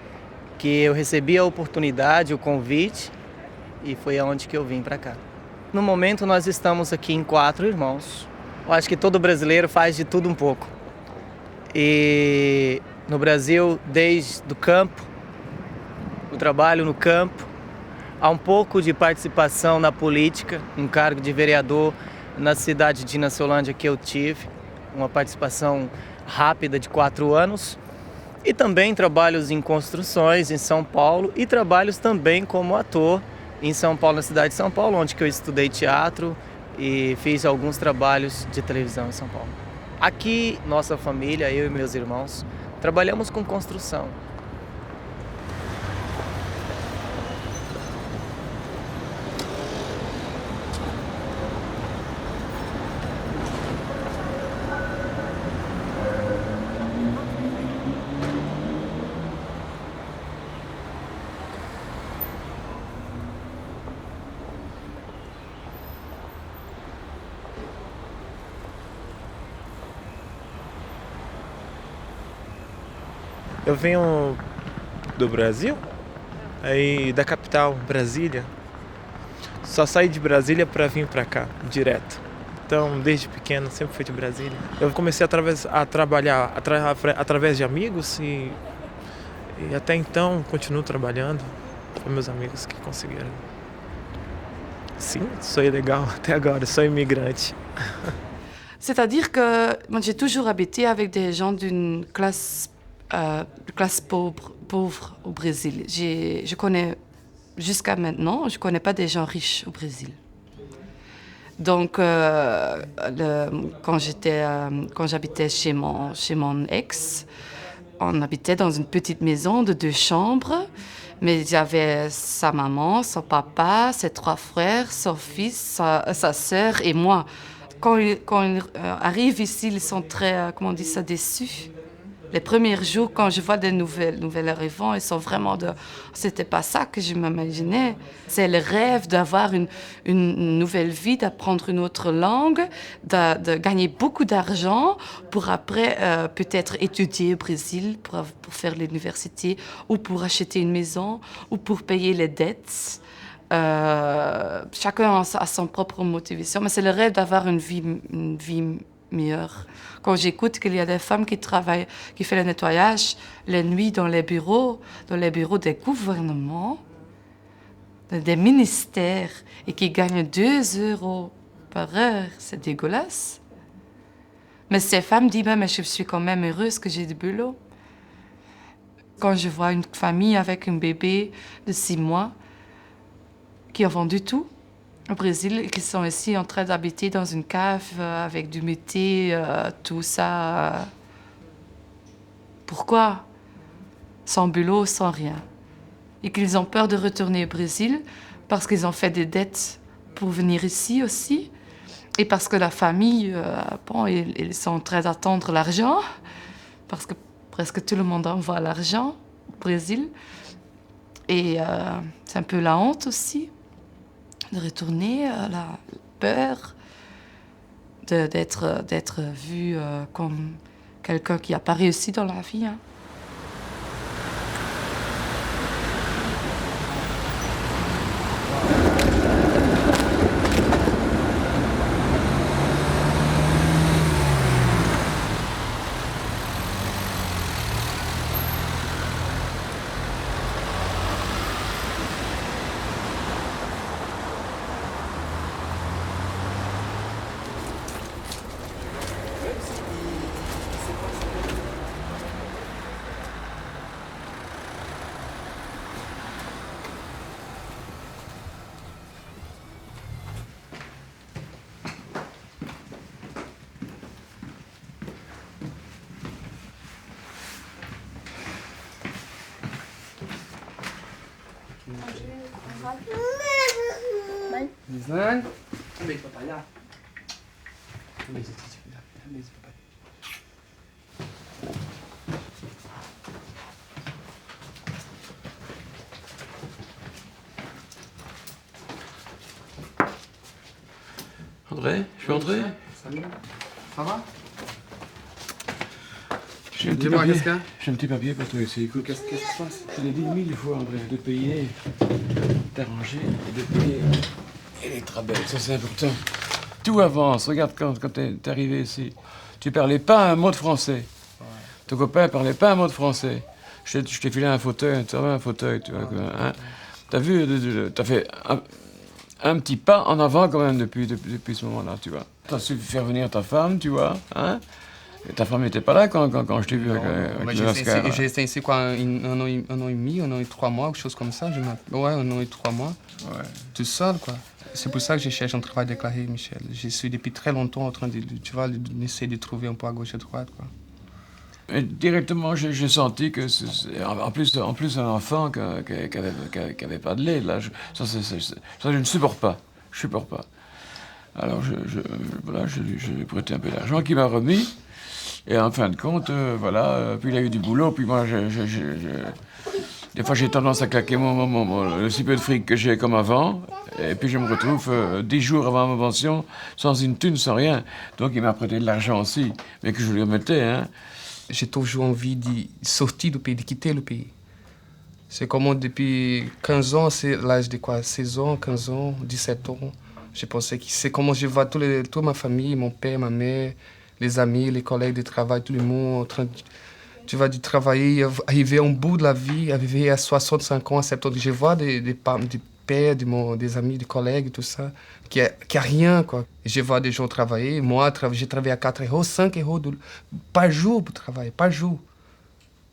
que eu recebi a oportunidade, o convite, e foi aonde que eu vim para cá. No momento nós estamos aqui em 4 irmãos. Eu acho que todo brasileiro faz de tudo um pouco. E no Brasil, desde o campo, o trabalho no campo, há um pouco de participação na política, um cargo de vereador na cidade de Inaciolândia que eu tive, uma participação rápida de 4 anos, e também trabalhos em construções em São Paulo e trabalhos também como ator em São Paulo, na cidade de São Paulo, onde que eu estudei teatro e fiz alguns trabalhos de televisão em São Paulo. Aqui, nossa família, eu e meus irmãos, trabalhamos com construção. Eu venho do Brasil, aí da capital, Brasília. Só saí de Brasília para vir para cá, direto. Então, desde pequeno, sempre fui de Brasília. Eu comecei a trabalhar através de amigos e até então continuo trabalhando. Foi meus amigos que conseguiram. Sim, sou ilegal até agora, sou imigrante. C'est-à-dire que moi, j'ai toujours habité avec des gens d'une classe pauvre au Brésil. Je connais, jusqu'à maintenant, je ne connais pas des gens riches au Brésil. Donc, quand j'habitais chez mon ex, on habitait dans une petite maison de 2 chambres, mais il y avait sa maman, son papa, ses 3 frères, son fils, sa sœur et moi. Quand ils arrivent ici, ils sont très, comment on dit ça, déçus. Les premiers jours, quand je vois des nouvelles arrivants, ils sont vraiment de... C'était pas ça que je m'imaginais. C'est le rêve d'avoir une nouvelle vie, d'apprendre une autre langue, de gagner beaucoup d'argent pour après peut-être étudier au Brésil, pour faire l'université, ou pour acheter une maison, ou pour payer les dettes. Chacun a son propre motivation, mais c'est le rêve d'avoir une vie meilleure. Quand j'écoute qu'il y a des femmes qui travaillent, qui font le nettoyage la nuit dans les bureaux des gouvernements, des ministères, et qui gagnent 2 € par heure, c'est dégueulasse. Mais ces femmes disent, mais je suis quand même heureuse que j'ai du boulot. Quand je vois une famille avec un bébé de 6 mois qui ont vendu tout au Brésil et qui sont ici en train d'habiter dans une cave avec du métier, tout ça. Pourquoi? Sans boulot, sans rien. Et qu'ils ont peur de retourner au Brésil parce qu'ils ont fait des dettes pour venir ici aussi. Et parce que la famille, ils sont en train d'attendre l'argent, parce que presque tout le monde envoie l'argent au Brésil. Et c'est un peu la honte aussi de retourner, la peur d'être vu comme quelqu'un qui n'a pas réussi dans la vie. Hein. Lisanne. Um beijo, papai. Lá. Um beijo, um beijo, papai. André, je peux entrer? Salut. Ça va? J'ai un petit Dis-moi, papier. qu'est-ce qu'il y a? J'ai un petit papier pour toi ici. Écoute, Qu'est-ce qui se passe? je l'ai dit 1000 fois, André, de payer, d'arranger et de payer. Et les trabelles, ça c'est important. Tout avance. Regarde quand t'es arrivé ici. Tu parlais pas un mot de français. Ton copain parlait pas un mot de français. Je t'ai filé un fauteuil, tu avais un fauteuil, tu vois. Hein? T'as vu, t'as fait un petit pas en avant quand même depuis ce moment-là, tu vois. T'as su faire venir ta femme, tu vois, hein? Et ta femme n'était pas là quand je t'ai vu avec le Oscar. J'ai resté ici quoi, un an et demi, 1 an et 3 mois, quelque chose comme ça. Ouais, 1 an et 3 mois. Ouais. Tout seul, quoi. C'est pour ça que je cherche un travail déclaré, Michel. Je suis depuis très longtemps en train tu vois, d'essayer de trouver un peu à gauche et à droite, quoi. Et directement, j'ai senti que, en plus un enfant qui avait pas de lait, là, ça je ne supporte pas. Je supporte pas. Alors, voilà, je lui ai prêté un peu d'argent qu'il m'a remis. Et en fin de compte, voilà, puis il a eu du boulot, puis moi, des fois, j'ai tendance à claquer le si peu de fric que j'ai comme avant, et puis je me retrouve 10 jours avant ma pension, sans une thune, sans rien. Donc, il m'a prêté de l'argent aussi, mais que je lui remettais, hein. J'ai toujours envie de sortir du pays, de quitter le pays. C'est comme depuis 15 ans, c'est l'âge de quoi? 16 ans, 15 ans, 17 ans. Je pensais que c'est comment je vois toute ma famille, mon père, ma mère, les amis, les collègues de travail, tout le monde en train de travailler, arriver au bout de la vie, arriver à 65 ans, à 70 ans. Je vois des pères, des amis, des collègues, tout ça, qui a rien, quoi. Je vois des gens travailler. Moi, j'ai travaillé à 4 euros, 5 euros par jour pour travailler, par jour.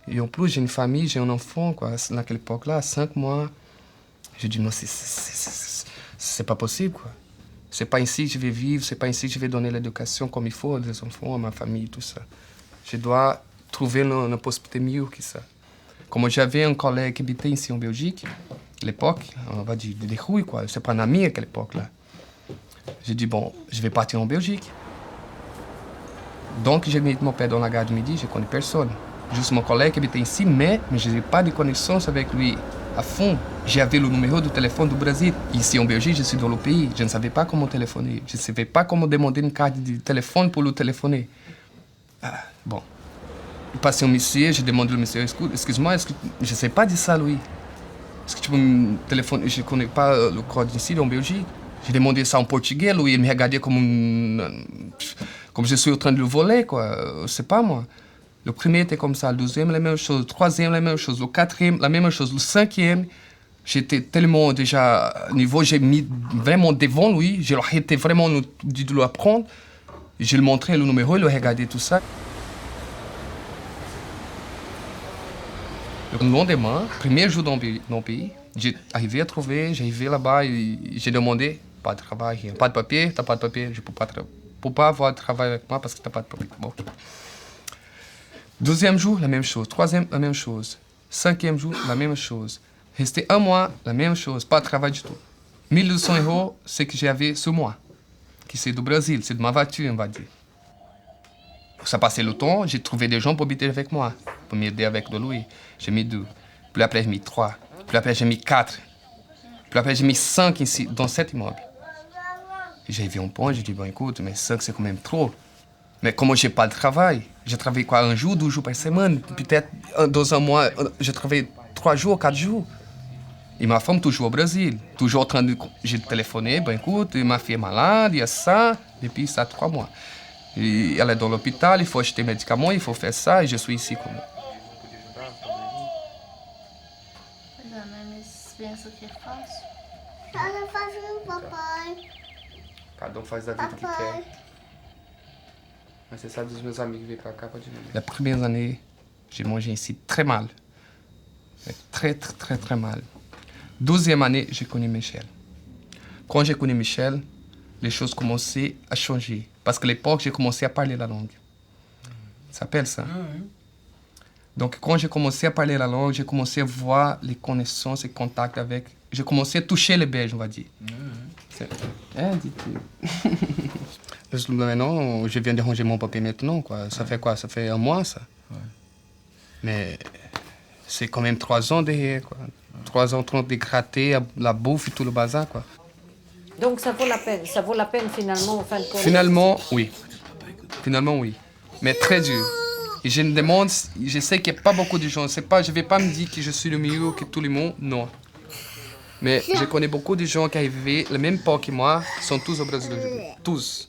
Et en plus, j'ai une famille, j'ai un enfant, quoi. À quelle époque-là, 5 mois. Je dis non, c'est pas possible, quoi. C'est pas ici que je vais vivre, c'est pas ici que je vais donner l'éducation comme il faut aux enfants, à ma famille, tout ça. Je dois trouver une possibilité mieux que ça. Comme j'avais un collègue qui habitait ici en Belgique, à l'époque, on va dire des rouilles, quoi. C'est pas un ami à l'époque, là. J'ai dit, bon, je vais partir en Belgique. Donc, j'ai mis mon père dans la gare de midi, je connais personne. Juste mon collègue qui habitait ici, mais je n'ai pas de connaissance avec lui à fond. J'avais le numéro de téléphone du Brésil. Ici en Belgique, je suis dans le pays. Je ne savais pas comment téléphoner. Je ne savais pas comment demander une carte de téléphone pour le téléphoner. Ah, bon. Il passait un monsieur, je demande au monsieur, excuse-moi, je ne sais pas dire ça, lui. Est-ce que tu peux me téléphoner? Je ne connais pas le code ici en Belgique. J'ai demandé ça en portugais, lui, il me regardait comme je suis en train de le voler, quoi. C'est pas moi. Le premier était comme ça, le deuxième, la même chose, le troisième, la même chose, le quatrième, la même chose, le cinquième. J'étais tellement déjà niveau, j'ai mis vraiment devant lui, je l'arrêtais vraiment de lui apprendre. Je lui montrais le numéro, il regardait tout ça. Le lendemain, premier jour dans le pays, j'ai arrivé à trouver, j'ai arrivé là-bas et j'ai demandé, pas de travail, pas de papier, t'as pas de papier, je peux pas avoir de travail avec moi parce que t'as pas de papier. Bon. Deuxième jour, la même chose. Troisième, la même chose. Cinquième jour, la même chose. Resté 1 mois, la même chose. Pas de travail du tout. 1200 euros, c'est ce que j'avais ce mois. Qui c'est du Brésil, c'est de ma voiture, on va dire. Ça passait le temps, j'ai trouvé des gens pour habiter avec moi, pour m'aider avec de lui. J'ai mis 2. Puis après, j'ai mis 3. Puis après, j'ai mis 4. Puis après, j'ai mis 5 ici, dans cet immeuble. J'ai vu un point, j'ai dit, bon, écoute, mais 5, c'est quand même trop. Mais comme je n'ai pas de travail, je travaille quoi, 1 jour, 2 jours par semaine. Peut-être dans un mois, je travaille 3 jours, 4 jours. Et ma femme toujours au Brésil, toujours en train de... J'ai téléphoné, ben écoute, ma fille est malade, il y a ça, depuis ça 3 mois. Et elle est dans l'hôpital, il faut acheter des médicaments, il faut faire ça, et je suis ici comme... Ela faz papai. Cada faz da vida que quer. Mas você sabe dos meus amigos que vêm pra cá, pode vir. La première année, j'ai mangé ici très mal. Très, très, très, très mal. Deuxième année, j'ai connu Michel. Quand j'ai connu Michel, les choses commençaient à changer. Parce qu'à l'époque, j'ai commencé à parler la langue. Ça s'appelle ça. Donc, quand j'ai commencé à parler la langue, j'ai commencé à voir les connaissances et contacts avec... J'ai commencé à toucher les Belges, on va dire. Maintenant, je viens de ranger mon papier maintenant, quoi. Ça fait quoi? Ça fait un mois, ça. Ouais. Mais c'est quand même 3 ans derrière, quoi. 3 ans en train de gratter la bouffe et tout le bazar, quoi. Donc ça vaut la peine finalement, en fin de compte. Finalement, oui. Mais très dur. Et je me demande, je sais qu'il n'y a pas beaucoup de gens, je ne vais pas me dire que je suis le meilleur que tout le monde, non. Mais je connais beaucoup de gens qui arrivent le même pas que moi, sont tous au Brésil aujourd'hui. Tous.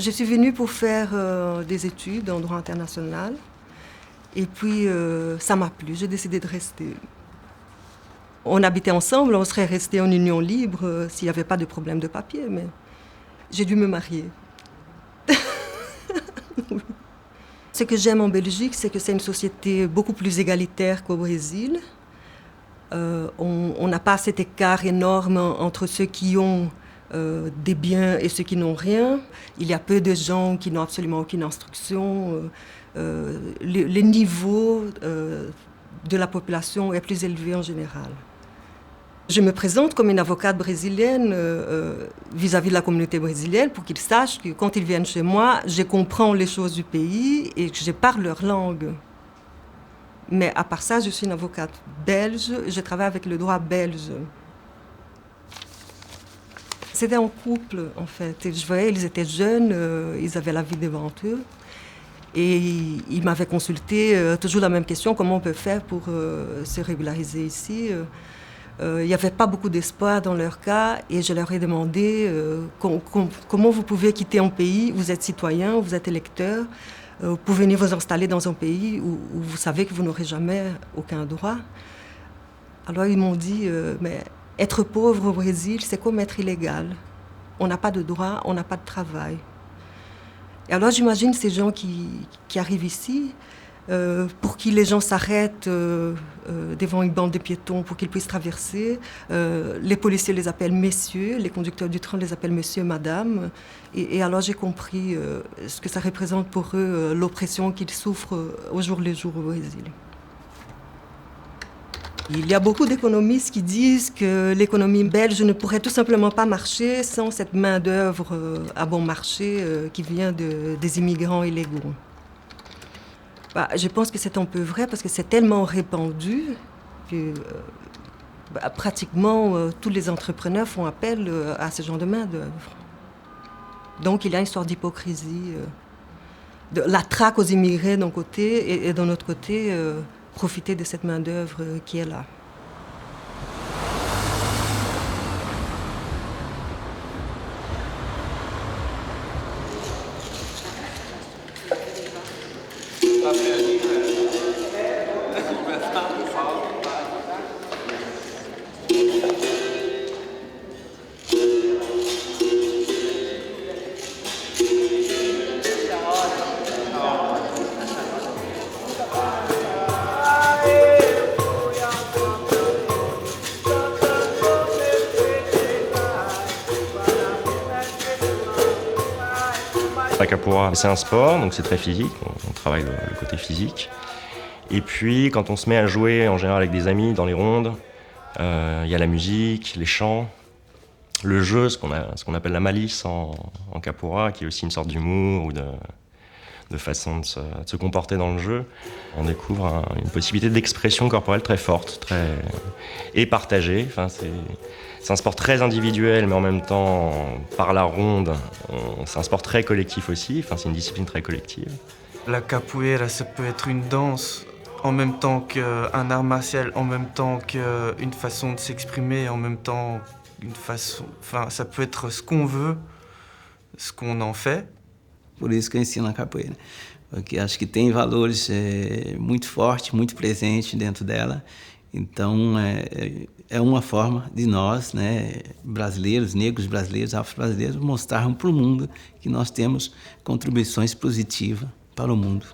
Je suis venue pour faire des études en droit international et puis ça m'a plu, j'ai décidé de rester. On habitait ensemble, on serait resté en union libre s'il n'y avait pas de problème de papier, mais j'ai dû me marier. Ce que j'aime en Belgique, c'est que c'est une société beaucoup plus égalitaire qu'au Brésil. On n'a pas cet écart énorme entre ceux qui ont des biens et ceux qui n'ont rien. Il y a peu de gens qui n'ont absolument aucune instruction. Le niveau de la population est plus élevé en général. Je me présente comme une avocate brésilienne vis-à-vis de la communauté brésilienne pour qu'ils sachent que quand ils viennent chez moi, je comprends les choses du pays et que je parle leur langue. Mais à part ça, je suis une avocate belge, je travaille avec le droit belge. C'était en couple, en fait. Et je voyais, ils étaient jeunes, ils avaient la vie devant eux. Et ils m'avaient consulté toujours la même question, comment on peut faire pour se régulariser ici. Il n'y avait pas beaucoup d'espoir dans leur cas et je leur ai demandé comment vous pouvez quitter un pays, vous êtes citoyen, vous êtes électeur, pour venir vous installer dans un pays où vous savez que vous n'aurez jamais aucun droit. Alors ils m'ont dit, mais être pauvre au Brésil, c'est comme être illégal. On n'a pas de droit, on n'a pas de travail. Et alors j'imagine ces gens qui arrivent ici, pour qui les gens s'arrêtent devant une bande de piétons pour qu'ils puissent traverser. Les policiers les appellent messieurs, les conducteurs du train les appellent monsieur, madame. Et alors j'ai compris ce que ça représente pour eux, l'oppression qu'ils souffrent au jour le jour au Brésil. Il y a beaucoup d'économistes qui disent que l'économie belge ne pourrait tout simplement pas marcher sans cette main-d'œuvre à bon marché qui vient des immigrants illégaux. Je pense que c'est un peu vrai parce que c'est tellement répandu que pratiquement tous les entrepreneurs font appel à ce genre de main-d'œuvre. Donc il y a une sorte d'hypocrisie, de la traque aux immigrés d'un côté et d'un autre côté, profiter de cette main-d'œuvre qui est là. La capoeira, c'est un sport, donc c'est très physique, on travaille le côté physique. Et puis, quand on se met à jouer, en général avec des amis, dans les rondes, il y a la musique, les chants, le jeu, ce qu'on appelle la malice en capoeira, qui est aussi une sorte d'humour ou de façon de se comporter dans le jeu. On découvre une possibilité d'expression corporelle très forte et partagée. Enfin, c'est un sport très individuel, mais en même temps, par la ronde, c'est un sport très collectif aussi. Enfin, c'est une discipline très collective. La capoeira, ça peut être une danse en même temps qu'un art martial, en même temps qu'une façon de s'exprimer, en même temps une façon... Enfin, ça peut être ce qu'on veut, ce qu'on en fait. Por isso que eu ensino a capoeira, porque acho que tem valores muito fortes, muito presentes dentro dela. Então, é uma forma de nós, né, brasileiros, negros brasileiros, afro-brasileiros, mostrarmos para o mundo que nós temos contribuições positivas para o mundo.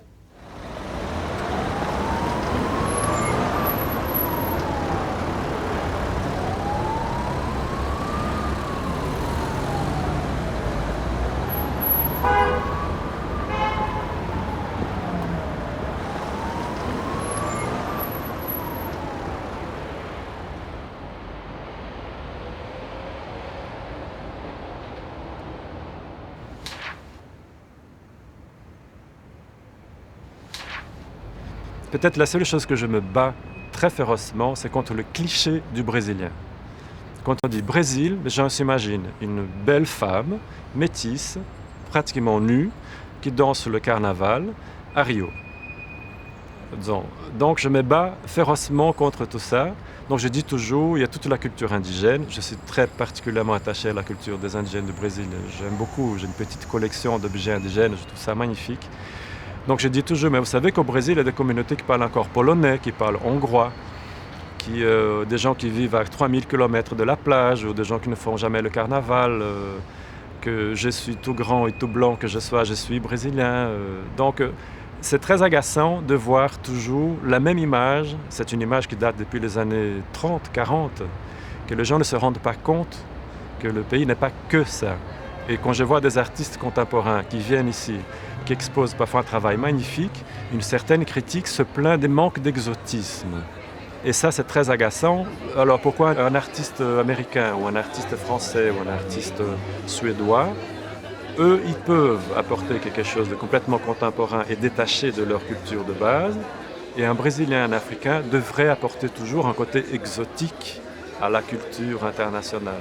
Peut-être la seule chose que je me bats très férocement, c'est contre le cliché du Brésilien. Quand on dit Brésil, les gens s'imaginent une belle femme, métisse, pratiquement nue, qui danse le carnaval à Rio. Donc je me bats férocement contre tout ça. Donc je dis toujours, il y a toute la culture indigène. Je suis très particulièrement attaché à la culture des indigènes du Brésil. J'aime beaucoup, j'ai une petite collection d'objets indigènes, je trouve ça magnifique. Donc je dis toujours, mais vous savez qu'au Brésil, il y a des communautés qui parlent encore polonais, qui parlent hongrois, des gens qui vivent à 3000 km de la plage, ou des gens qui ne font jamais le carnaval, que je suis tout grand et tout blanc que je sois, je suis brésilien. Donc c'est très agaçant de voir toujours la même image, c'est une image qui date depuis les années 30, 40, que les gens ne se rendent pas compte que le pays n'est pas que ça. Et quand je vois des artistes contemporains qui viennent ici, qui exposent parfois un travail magnifique, une certaine critique se plaint des manques d'exotisme. Et ça, c'est très agaçant. Alors pourquoi un artiste américain ou un artiste français ou un artiste suédois, eux, ils peuvent apporter quelque chose de complètement contemporain et détaché de leur culture de base, et un Brésilien, un Africain devrait apporter toujours un côté exotique à la culture internationale.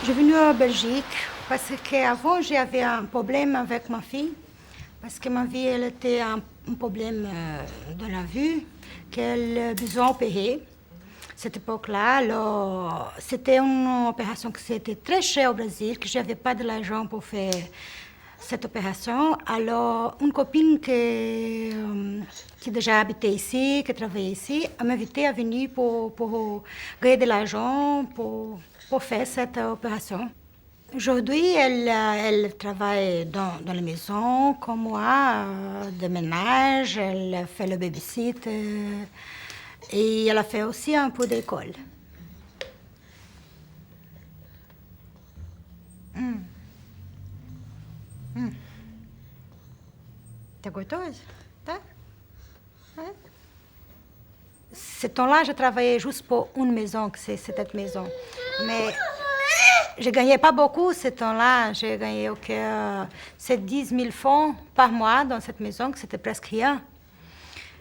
Je suis venue en Belgique parce qu'avant j'avais un problème avec ma fille, parce que ma fille elle était un problème de la vue, qu'elle a besoin d'opérer. Cette époque-là, alors, c'était une opération qui était très chère au Brésil, que je n'avais pas de l'argent pour faire cette opération. Alors, une copine qui déjà habitait ici, qui travaillait ici, m'a invité à venir pour gagner de l'argent, pour faire cette opération. Aujourd'hui, elle travaille dans la maison, comme moi, de ménage, elle fait le babysit et elle a fait aussi un peu d'école. T'es gostoso? Tá? Ce temps-là, je travaillais juste pour une maison, que c'est cette maison. Mais je ne gagnais pas beaucoup ce temps-là. J'ai gagné 10 000 francs par mois dans cette maison, que c'était presque rien.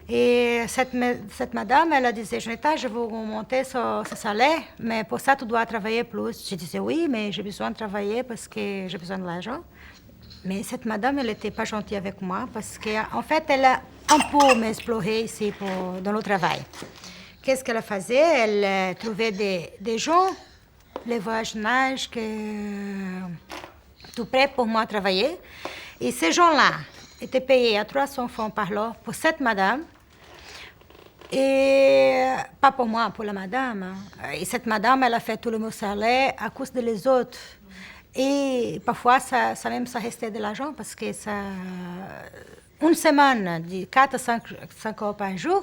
Et cette madame, elle a dit, Jonita, je vais augmenter ce salaire, mais pour ça, tu dois travailler plus. Je disais, oui, mais j'ai besoin de travailler parce que j'ai besoin de l'argent. Mais cette madame, elle n'était pas gentille avec moi parce qu'en fait, elle a un peu m'exploité ici dans le travail. Qu'est-ce qu'elle faisait? Elle trouvait des gens, les voyageurs, tout prêts pour moi travailler. Et ces gens-là étaient payés à 300 francs par l'heure pour cette madame. Et pas pour moi, pour la madame. Et cette madame, elle a fait tout le mon salaire à cause des autres. Et parfois, ça restait de l'argent parce que une semaine, de 4 à 5 heures par jour,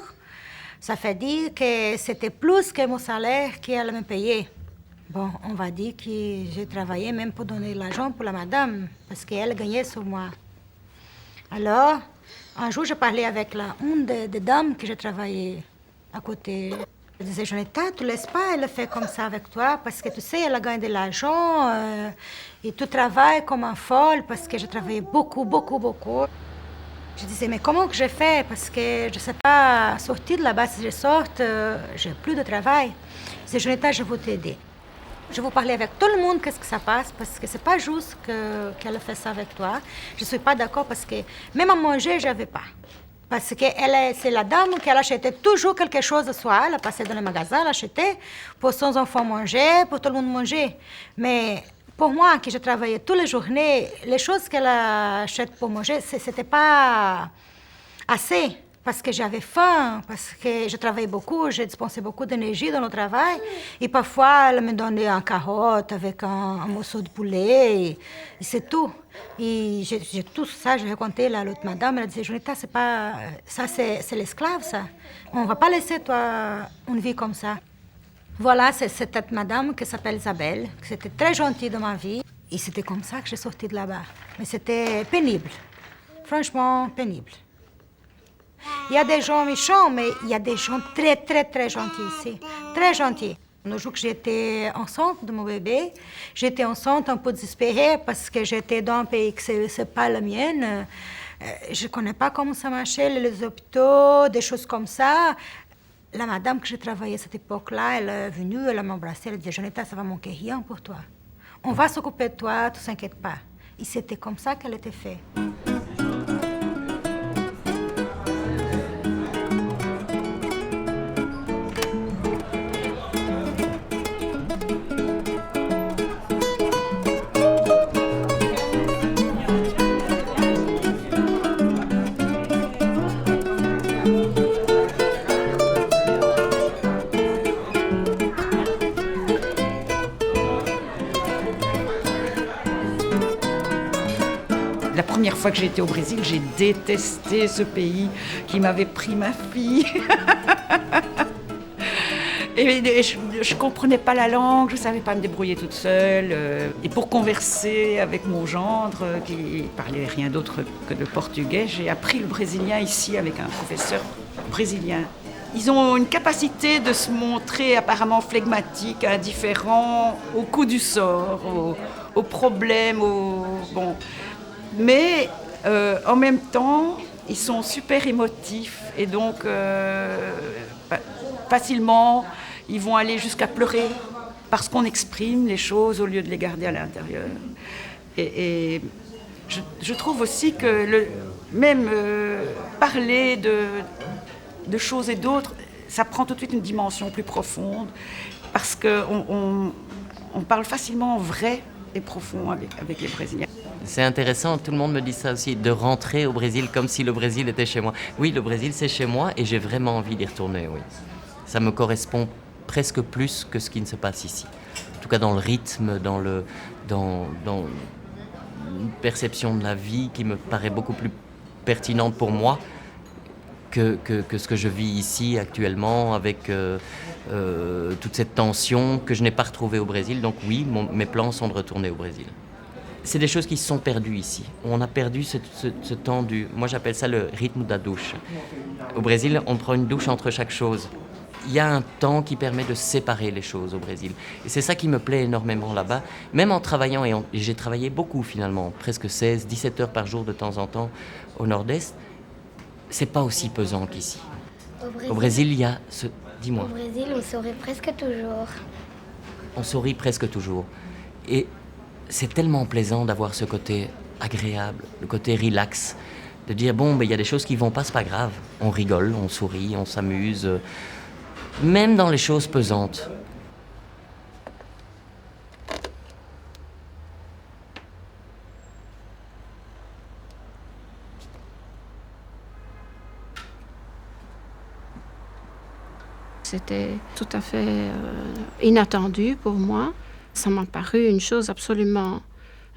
ça fait dire que c'était plus que mon salaire qu'elle me payait. Bon, on va dire que j'ai travaillé même pour donner l'argent pour la madame, parce qu'elle gagnait sur moi. Alors, un jour, je parlais avec une des dames que j'ai travaillé à côté. Je disais, Jonetta, tu ne laisses pas elle faire comme ça avec toi, parce que tu sais, elle a gagné de l'argent et tu travailles comme un folle, parce que j'ai travaillé beaucoup, beaucoup, beaucoup. Je disais, mais comment que je fais? Parce que je ne sais pas sortir de là-bas. Si je sorte, j'ai plus de travail. Je disais, Jonetta, je vais t'aider. Je vais parler avec tout le monde, qu'est-ce que ça passe, parce que c'est pas juste qu'elle fait ça avec toi. Je suis pas d'accord parce que même à manger, j'avais pas. Parce que c'est la dame qui achetait toujours quelque chose le soir. Elle passait dans le magasin, elle achetait pour son enfant manger, pour tout le monde manger. Mais pour moi, qui je travaillais toutes les journées, les choses qu'elle achète pour manger, c'était pas assez. Parce que j'avais faim, parce que je travaillais beaucoup, j'ai dépensé beaucoup d'énergie dans le travail. Et parfois, elle me donnait une carotte avec un morceau de poulet, et c'est tout. Et j'ai tout ça, j'ai raconté à l'autre madame, elle disait, Jonetta, c'est pas... Ça, c'est l'esclave, ça. On ne va pas laisser, toi, une vie comme ça. Voilà, c'est cette madame qui s'appelle Isabelle, qui était très gentille dans ma vie. Et c'était comme ça que j'ai sorti de là-bas. Mais c'était pénible, franchement pénible. Il y a des gens méchants, mais il y a des gens très, très, très gentils ici. Très gentils. Le jour que j'étais enceinte de mon bébé, j'étais enceinte un peu désespérée parce que j'étais dans un pays que ce n'est pas le mien. Je ne connais pas comment ça marchait, les hôpitaux, des choses comme ça. La madame que j'ai travaillé à cette époque-là, elle est venue, elle m'a embrassée, elle a dit, Jonetta, ça va manquer rien pour toi. On va s'occuper de toi, tu ne t'inquiètes pas. Et c'était comme ça qu'elle était faite. La première fois que j'ai été au Brésil, j'ai détesté ce pays qui m'avait pris ma fille. Et je ne comprenais pas la langue, je ne savais pas me débrouiller toute seule. Et pour converser avec mon gendre, qui parlait rien d'autre que de portugais, j'ai appris le brésilien ici avec un professeur brésilien. Ils ont une capacité de se montrer apparemment flegmatiques, indifférents au coup du sort, aux problèmes, bon. Mais en même temps, ils sont super émotifs et donc facilement, ils vont aller jusqu'à pleurer parce qu'on exprime les choses au lieu de les garder à l'intérieur. Et je trouve aussi que même parler de choses et d'autres, ça prend tout de suite une dimension plus profonde parce qu'on parle facilement vrai et profond avec les Brésiliens. C'est intéressant, tout le monde me dit ça aussi, de rentrer au Brésil comme si le Brésil était chez moi. Oui, le Brésil c'est chez moi et j'ai vraiment envie d'y retourner, oui. Ça me correspond presque plus que ce qui ne se passe ici. En tout cas dans le rythme, dans une perception de la vie qui me paraît beaucoup plus pertinente pour moi que ce que je vis ici actuellement avec toute cette tension que je n'ai pas retrouvée au Brésil. Donc oui, mes plans sont de retourner au Brésil. C'est des choses qui se sont perdues ici. On a perdu ce temps moi j'appelle ça le rythme de la douche. Au Brésil, on prend une douche entre chaque chose. Il y a un temps qui permet de séparer les choses au Brésil. Et c'est ça qui me plaît énormément là-bas. Même en travaillant, et j'ai travaillé beaucoup finalement, presque 16, 17 heures par jour de temps en temps au Nord-Est, c'est pas aussi pesant qu'ici. Au Brésil, il y a ce... Dis-moi. Au Brésil, on sourit presque toujours. On sourit presque toujours. Et c'est tellement plaisant d'avoir ce côté agréable, le côté relax, de dire bon, il y a des choses qui vont pas, c'est pas grave. On rigole, on sourit, on s'amuse, même dans les choses pesantes. C'était tout à fait inattendu pour moi. Ça m'a paru une chose absolument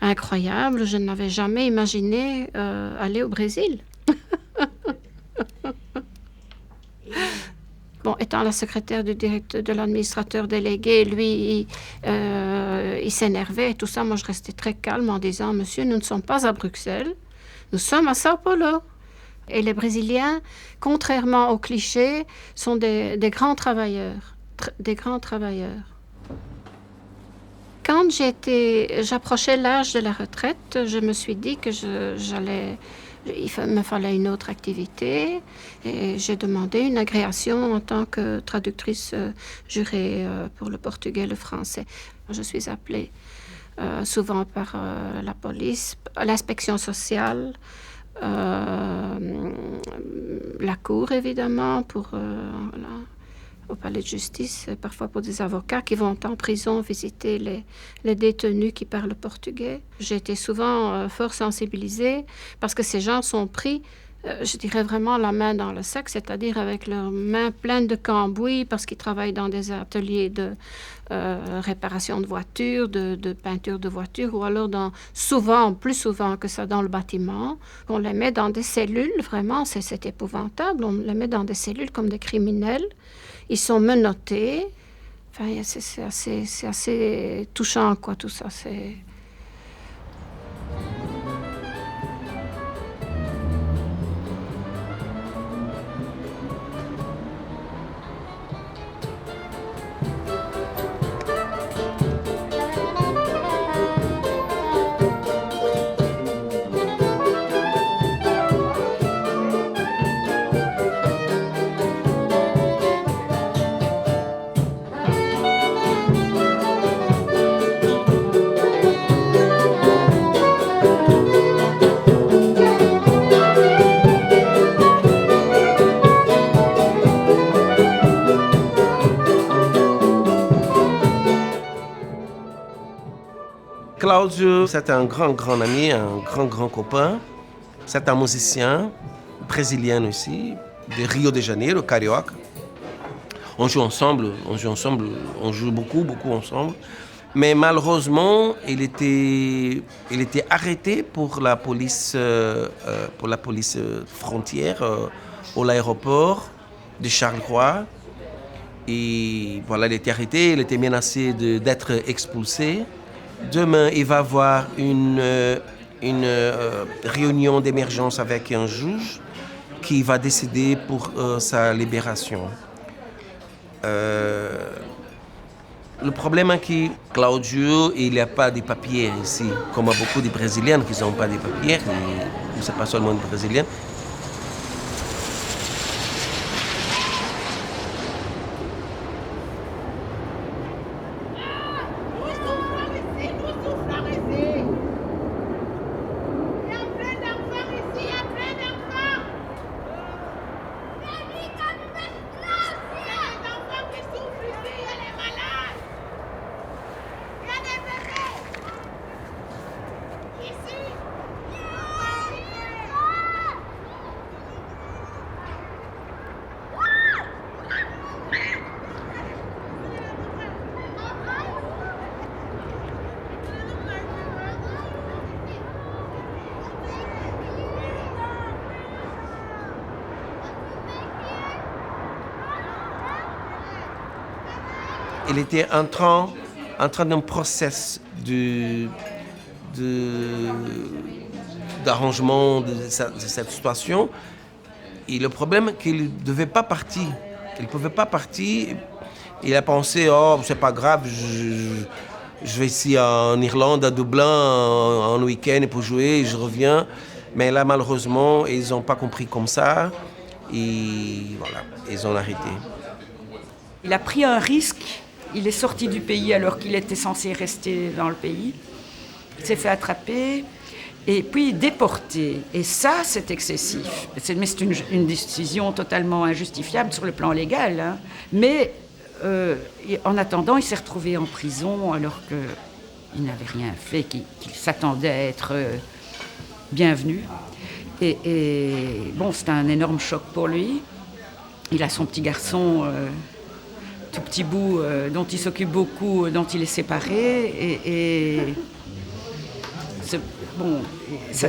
incroyable. Je n'avais jamais imaginé aller au Brésil. Bon, étant la secrétaire du directeur, de l'administrateur délégué, lui, il s'énervait et tout ça. Moi, je restais très calme en disant, monsieur, nous ne sommes pas à Bruxelles, nous sommes à Sao Paulo. Et les Brésiliens, contrairement aux clichés, sont des grands travailleurs, des grands travailleurs. Quand j'approchais l'âge de la retraite, je me suis dit que il me fallait une autre activité et j'ai demandé une agréation en tant que traductrice jurée pour le portugais et le français. Je suis appelée souvent par la police, l'inspection sociale, la cour évidemment, au palais de justice, parfois pour des avocats qui vont en prison visiter les détenus qui parlent portugais. J'ai été souvent fort sensibilisée parce que ces gens sont pris, je dirais vraiment la main dans le sac, c'est-à-dire avec leurs mains pleines de cambouis parce qu'ils travaillent dans des ateliers de réparation de voitures, de peinture de voitures ou alors plus souvent que ça dans le bâtiment. On les met dans des cellules, vraiment, c'est épouvantable. On les met dans des cellules comme des criminels. Ils sont menottés. Enfin, c'est assez touchant, quoi, tout ça. Cláudio, c'est un grand ami, un grand copain. C'est un musicien brésilien aussi, de Rio de Janeiro, carioca. On joue ensemble, on joue beaucoup ensemble. Mais malheureusement, il était arrêté pour la police frontière à l'aéroport de Charleroi. Et voilà, il était arrêté, il était menacé d'être expulsé. Demain, il va avoir une réunion d'émergence avec un juge qui va décider pour sa libération. Le problème est que Cláudio, il n'y a pas de papiers ici, comme beaucoup de Brésiliens qui n'ont pas de papiers, ce n'est pas seulement des Brésiliens. Il était en train d'un processus d'arrangement de cette situation. Et le problème est qu'il ne devait pas partir. Il ne pouvait pas partir. Il a pensé, oh, c'est pas grave, je vais ici en Irlande, à Dublin, en week-end pour jouer, et je reviens. Mais là, malheureusement, ils n'ont pas compris comme ça. Et voilà, ils ont arrêté. Il a pris un risque. Il est sorti du pays alors qu'il était censé rester dans le pays. Il s'est fait attraper et puis déporté. Et ça, c'est excessif. Mais c'est une décision totalement injustifiable sur le plan légal. Hein. Mais en attendant, il s'est retrouvé en prison alors qu'il n'avait rien fait, qu'il s'attendait à être bienvenu. Et bon, c'était un énorme choc pour lui. Il a son petit garçon... tout petit bout dont il s'occupe beaucoup, dont il est séparé, ça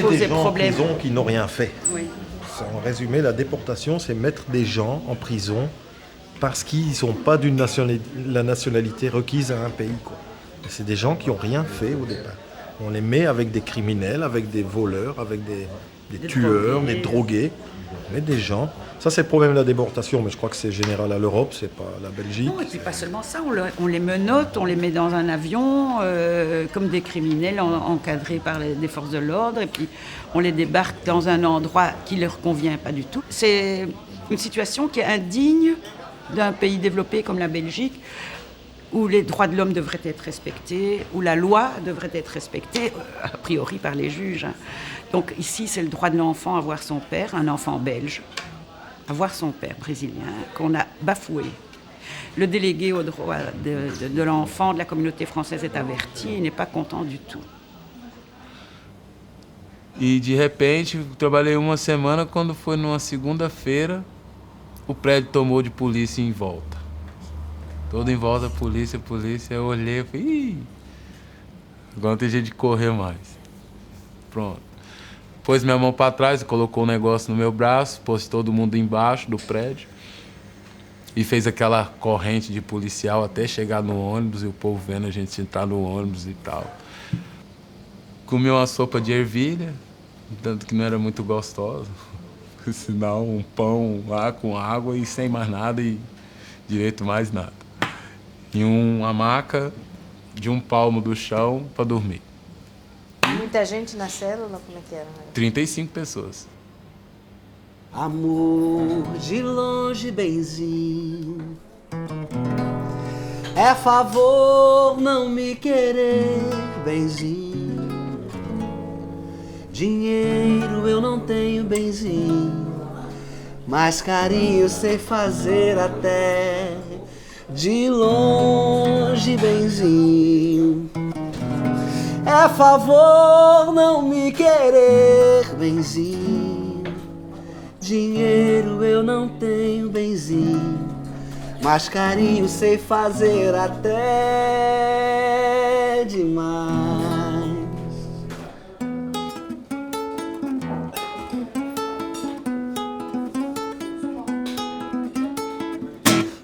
pose des problèmes. Qui n'ont rien fait. Oui. En résumé, la déportation, c'est mettre des gens en prison parce qu'ils ne sont pas la nationalité requise à un pays, quoi. Et c'est des gens qui n'ont rien fait au départ. On les met avec des criminels, avec des voleurs, avec des tueurs, des drogués. On met des gens. Ça, c'est le problème de la déportation, mais je crois que c'est général à l'Europe, c'est pas la Belgique. Non, et puis pas seulement ça, on les menotte, on les met dans un avion comme des criminels encadrés par des forces de l'ordre, et puis on les débarque dans un endroit qui ne leur convient pas du tout. C'est une situation qui est indigne d'un pays développé comme la Belgique, où les droits de l'homme devraient être respectés, où la loi devrait être respectée, a priori par les juges. Donc ici, c'est le droit de l'enfant à voir son père, un enfant belge, à voir son père brésilien, qu'on a bafoué. Le délégué aux droits de l'enfant de la communauté française est averti, il n'est pas content du tout. E de repente, trabalhei uma semana, quando foi numa segunda-feira, o prédio tomou de polícia em volta. Todo em volta, polícia, eu olhei e falei, ih, agora não tem jeito de correr mais. Pronto. Pôs minha mão para trás, colocou um negócio no meu braço, pôs todo mundo embaixo do prédio e fez aquela corrente de policial até chegar no ônibus e o povo vendo a gente entrar no ônibus e tal. Comi uma sopa de ervilha, tanto que não era muito gostosa, senão um pão lá com água e sem mais nada e direito mais nada. E uma maca de um palmo do chão para dormir. Muita gente na célula, como é que era? 35 pessoas. Amor de longe, benzinho, é favor não me querer, benzinho. Dinheiro eu não tenho, benzinho, mas carinho sei fazer até de longe, benzinho. É favor não me querer, benzinho. Dinheiro eu não tenho, benzinho, mas carinho sei fazer até demais.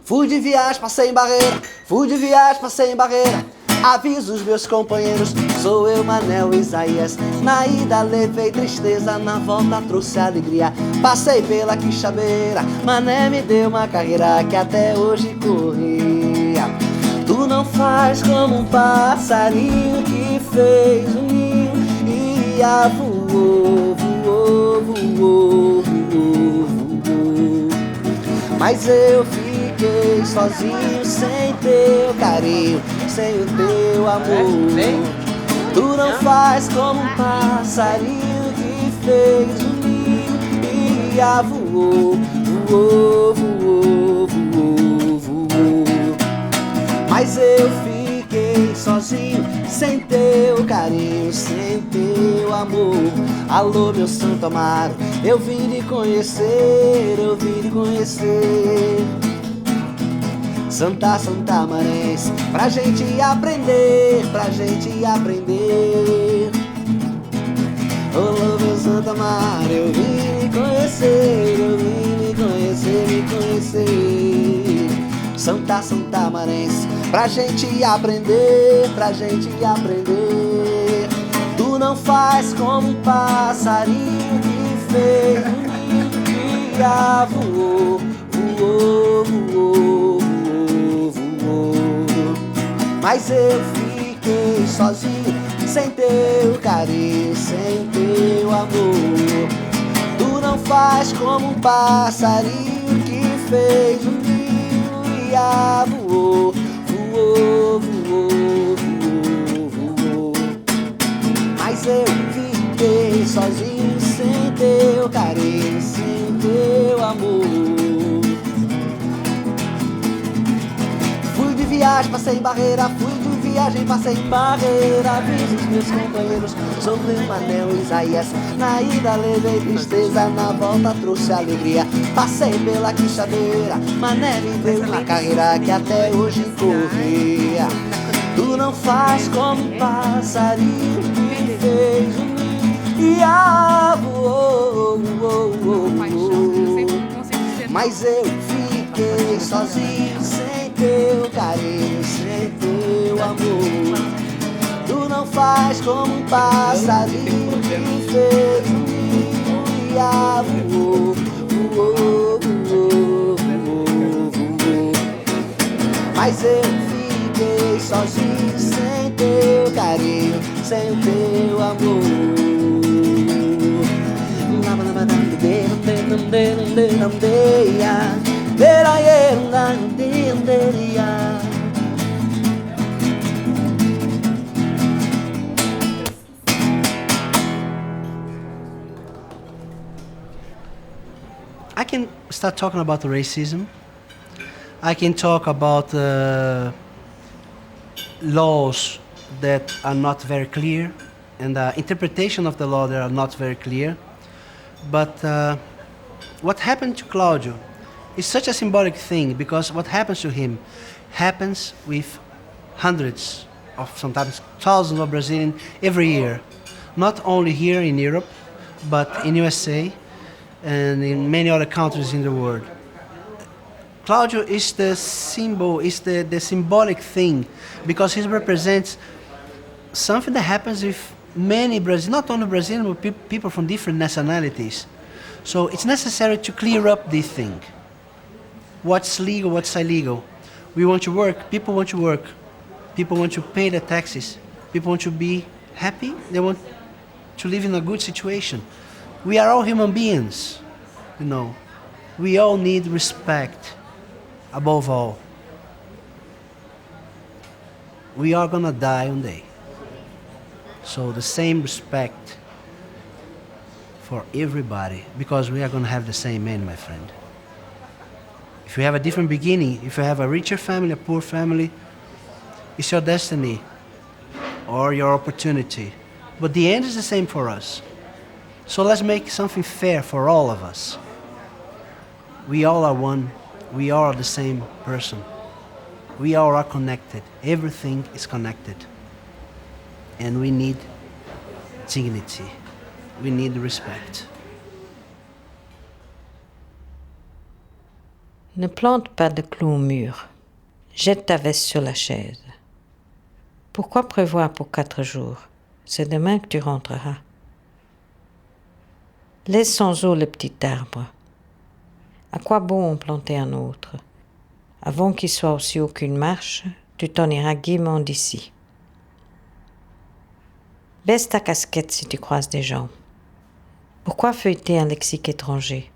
Fui de viagem, passei em barreira, fui de viagem, passei em barreira. Aviso os meus companheiros, sou eu, Manel Isaías. Na ida levei tristeza, na volta trouxe alegria. Passei pela Quixabeira, Mané me deu uma carreira que até hoje corria. Tu não faz como um passarinho que fez um ninho e voou, voou, voou, voou, voou. Mas eu fiquei sozinho, sem teu carinho, sem o teu amor. Tu não faz como um passarinho que fez um ninho e voou, voou, voou, voou, voou. Mas eu fiquei sozinho, sem teu carinho, sem teu amor. Alô, meu Santo Amaro, eu vim lhe conhecer, eu vim lhe conhecer. Santa Marense, pra gente aprender, pra gente aprender. Alô, meu Santo Amaro, eu vim lhe conhecer, eu vim lhe conhecer, me conhecer. Santa Marense, pra gente aprender, pra gente aprender. Tu não faz como um passarinho que fez um ninho e voou, voou, voou, voou, voou. Mas eu fiquei sozinho, sem teu carinho, sem teu amor. Tu não faz como um passarinho que fez um ninho e voou, voou, voou, voou, voou. Mas eu fiquei sozinho, sem teu carinho, sem teu amor. Fui de viagem, passei em barreira, fui de viagem, passei em barreira. Aviso os meus companheiros, sou meu Manel Isaías. Na ida levei tristeza, na volta trouxe alegria. Passei pela Quixabeira, Mané me deu uma carreira que até hoje corria. Tu não faz como um passarinho que fez um ninho Mas eu fiquei sozinho, sem teu carinho, sem teu amor. Tu não faz como um passarinho que fez um ninho e voou, voou, voou, voou, voou. Mas eu fiquei sozinho, sem teu carinho, sem o teu amor. I can start talking about racism. I can talk about laws that are not very clear and interpretation of the law that are not very clear. But what happened to Claudio is such a symbolic thing, because what happens to him happens with hundreds of, sometimes thousands of Brazilians every year. Not only here in Europe, but in USA and in many other countries in the world. Claudio is the symbol, is the symbolic thing, because he represents something that happens with many Brazilians, not only Brazilians, but people from different nationalities. So it's necessary to clear up this thing. What's legal, what's illegal. We want to work, people want to work. People want to pay their taxes. People want to be happy, they want to live in a good situation. We are all human beings, you know. We all need respect, above all. We are gonna die one day. So the same respect for everybody, because we are gonna have the same end, my friend. If you have a different beginning, if you have a richer family, a poor family, it's your destiny or your opportunity. But the end is the same for us. So let's make something fair for all of us. We all are one. We all are the same person. We all are connected. Everything is connected. And we need dignity. We need respect. Ne plante pas de clous au mur. Jette ta veste sur la chaise. Pourquoi prévoir pour 4 jours? C'est demain que tu rentreras. Laisse sans eau le petit arbre. À quoi bon en planter un autre? Avant qu'il soit aussi haut qu'une marche, tu t'en iras gaiement d'ici. Baisse ta casquette si tu croises des gens. Pourquoi feuilleter un lexique étranger?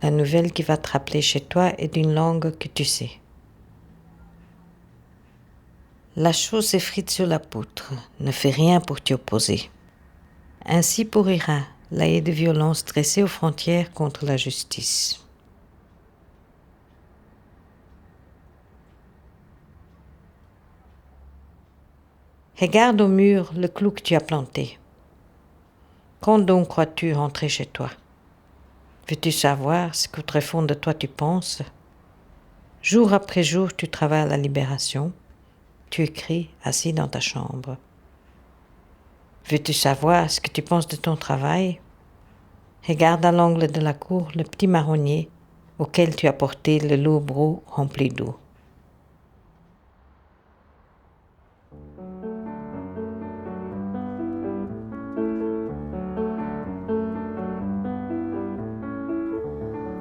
La nouvelle qui va te rappeler chez toi est d'une langue que tu sais. La chose s'effrite sur la poutre, ne fais rien pour t'y opposer. Ainsi pourrira la haie de violence dressée aux frontières contre la justice. Regarde au mur le clou que tu as planté. Quand donc crois-tu rentrer chez toi? Veux-tu savoir ce qu'au tréfonds de toi tu penses? Jour après jour, tu travailles à la libération. Tu écris assis dans ta chambre. Veux-tu savoir ce que tu penses de ton travail? Regarde à l'angle de la cour le petit marronnier auquel tu as porté le lourd broc rempli d'eau.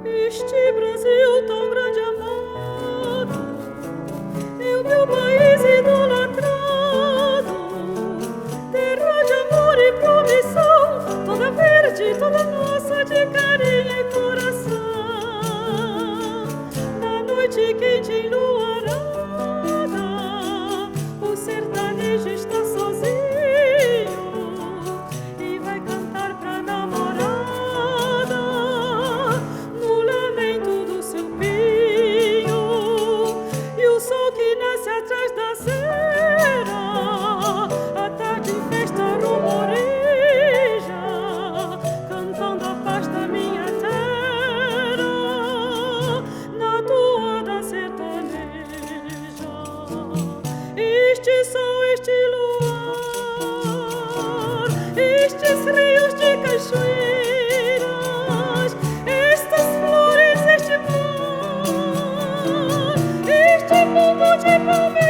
Este Brasil tão grande amado, é o meu país idolatrado, terra de amor e promissão, toda verde, toda nossa de carinho e coração. Na noite quente em cachoeiras, estas flores, este mundo de palmeiras.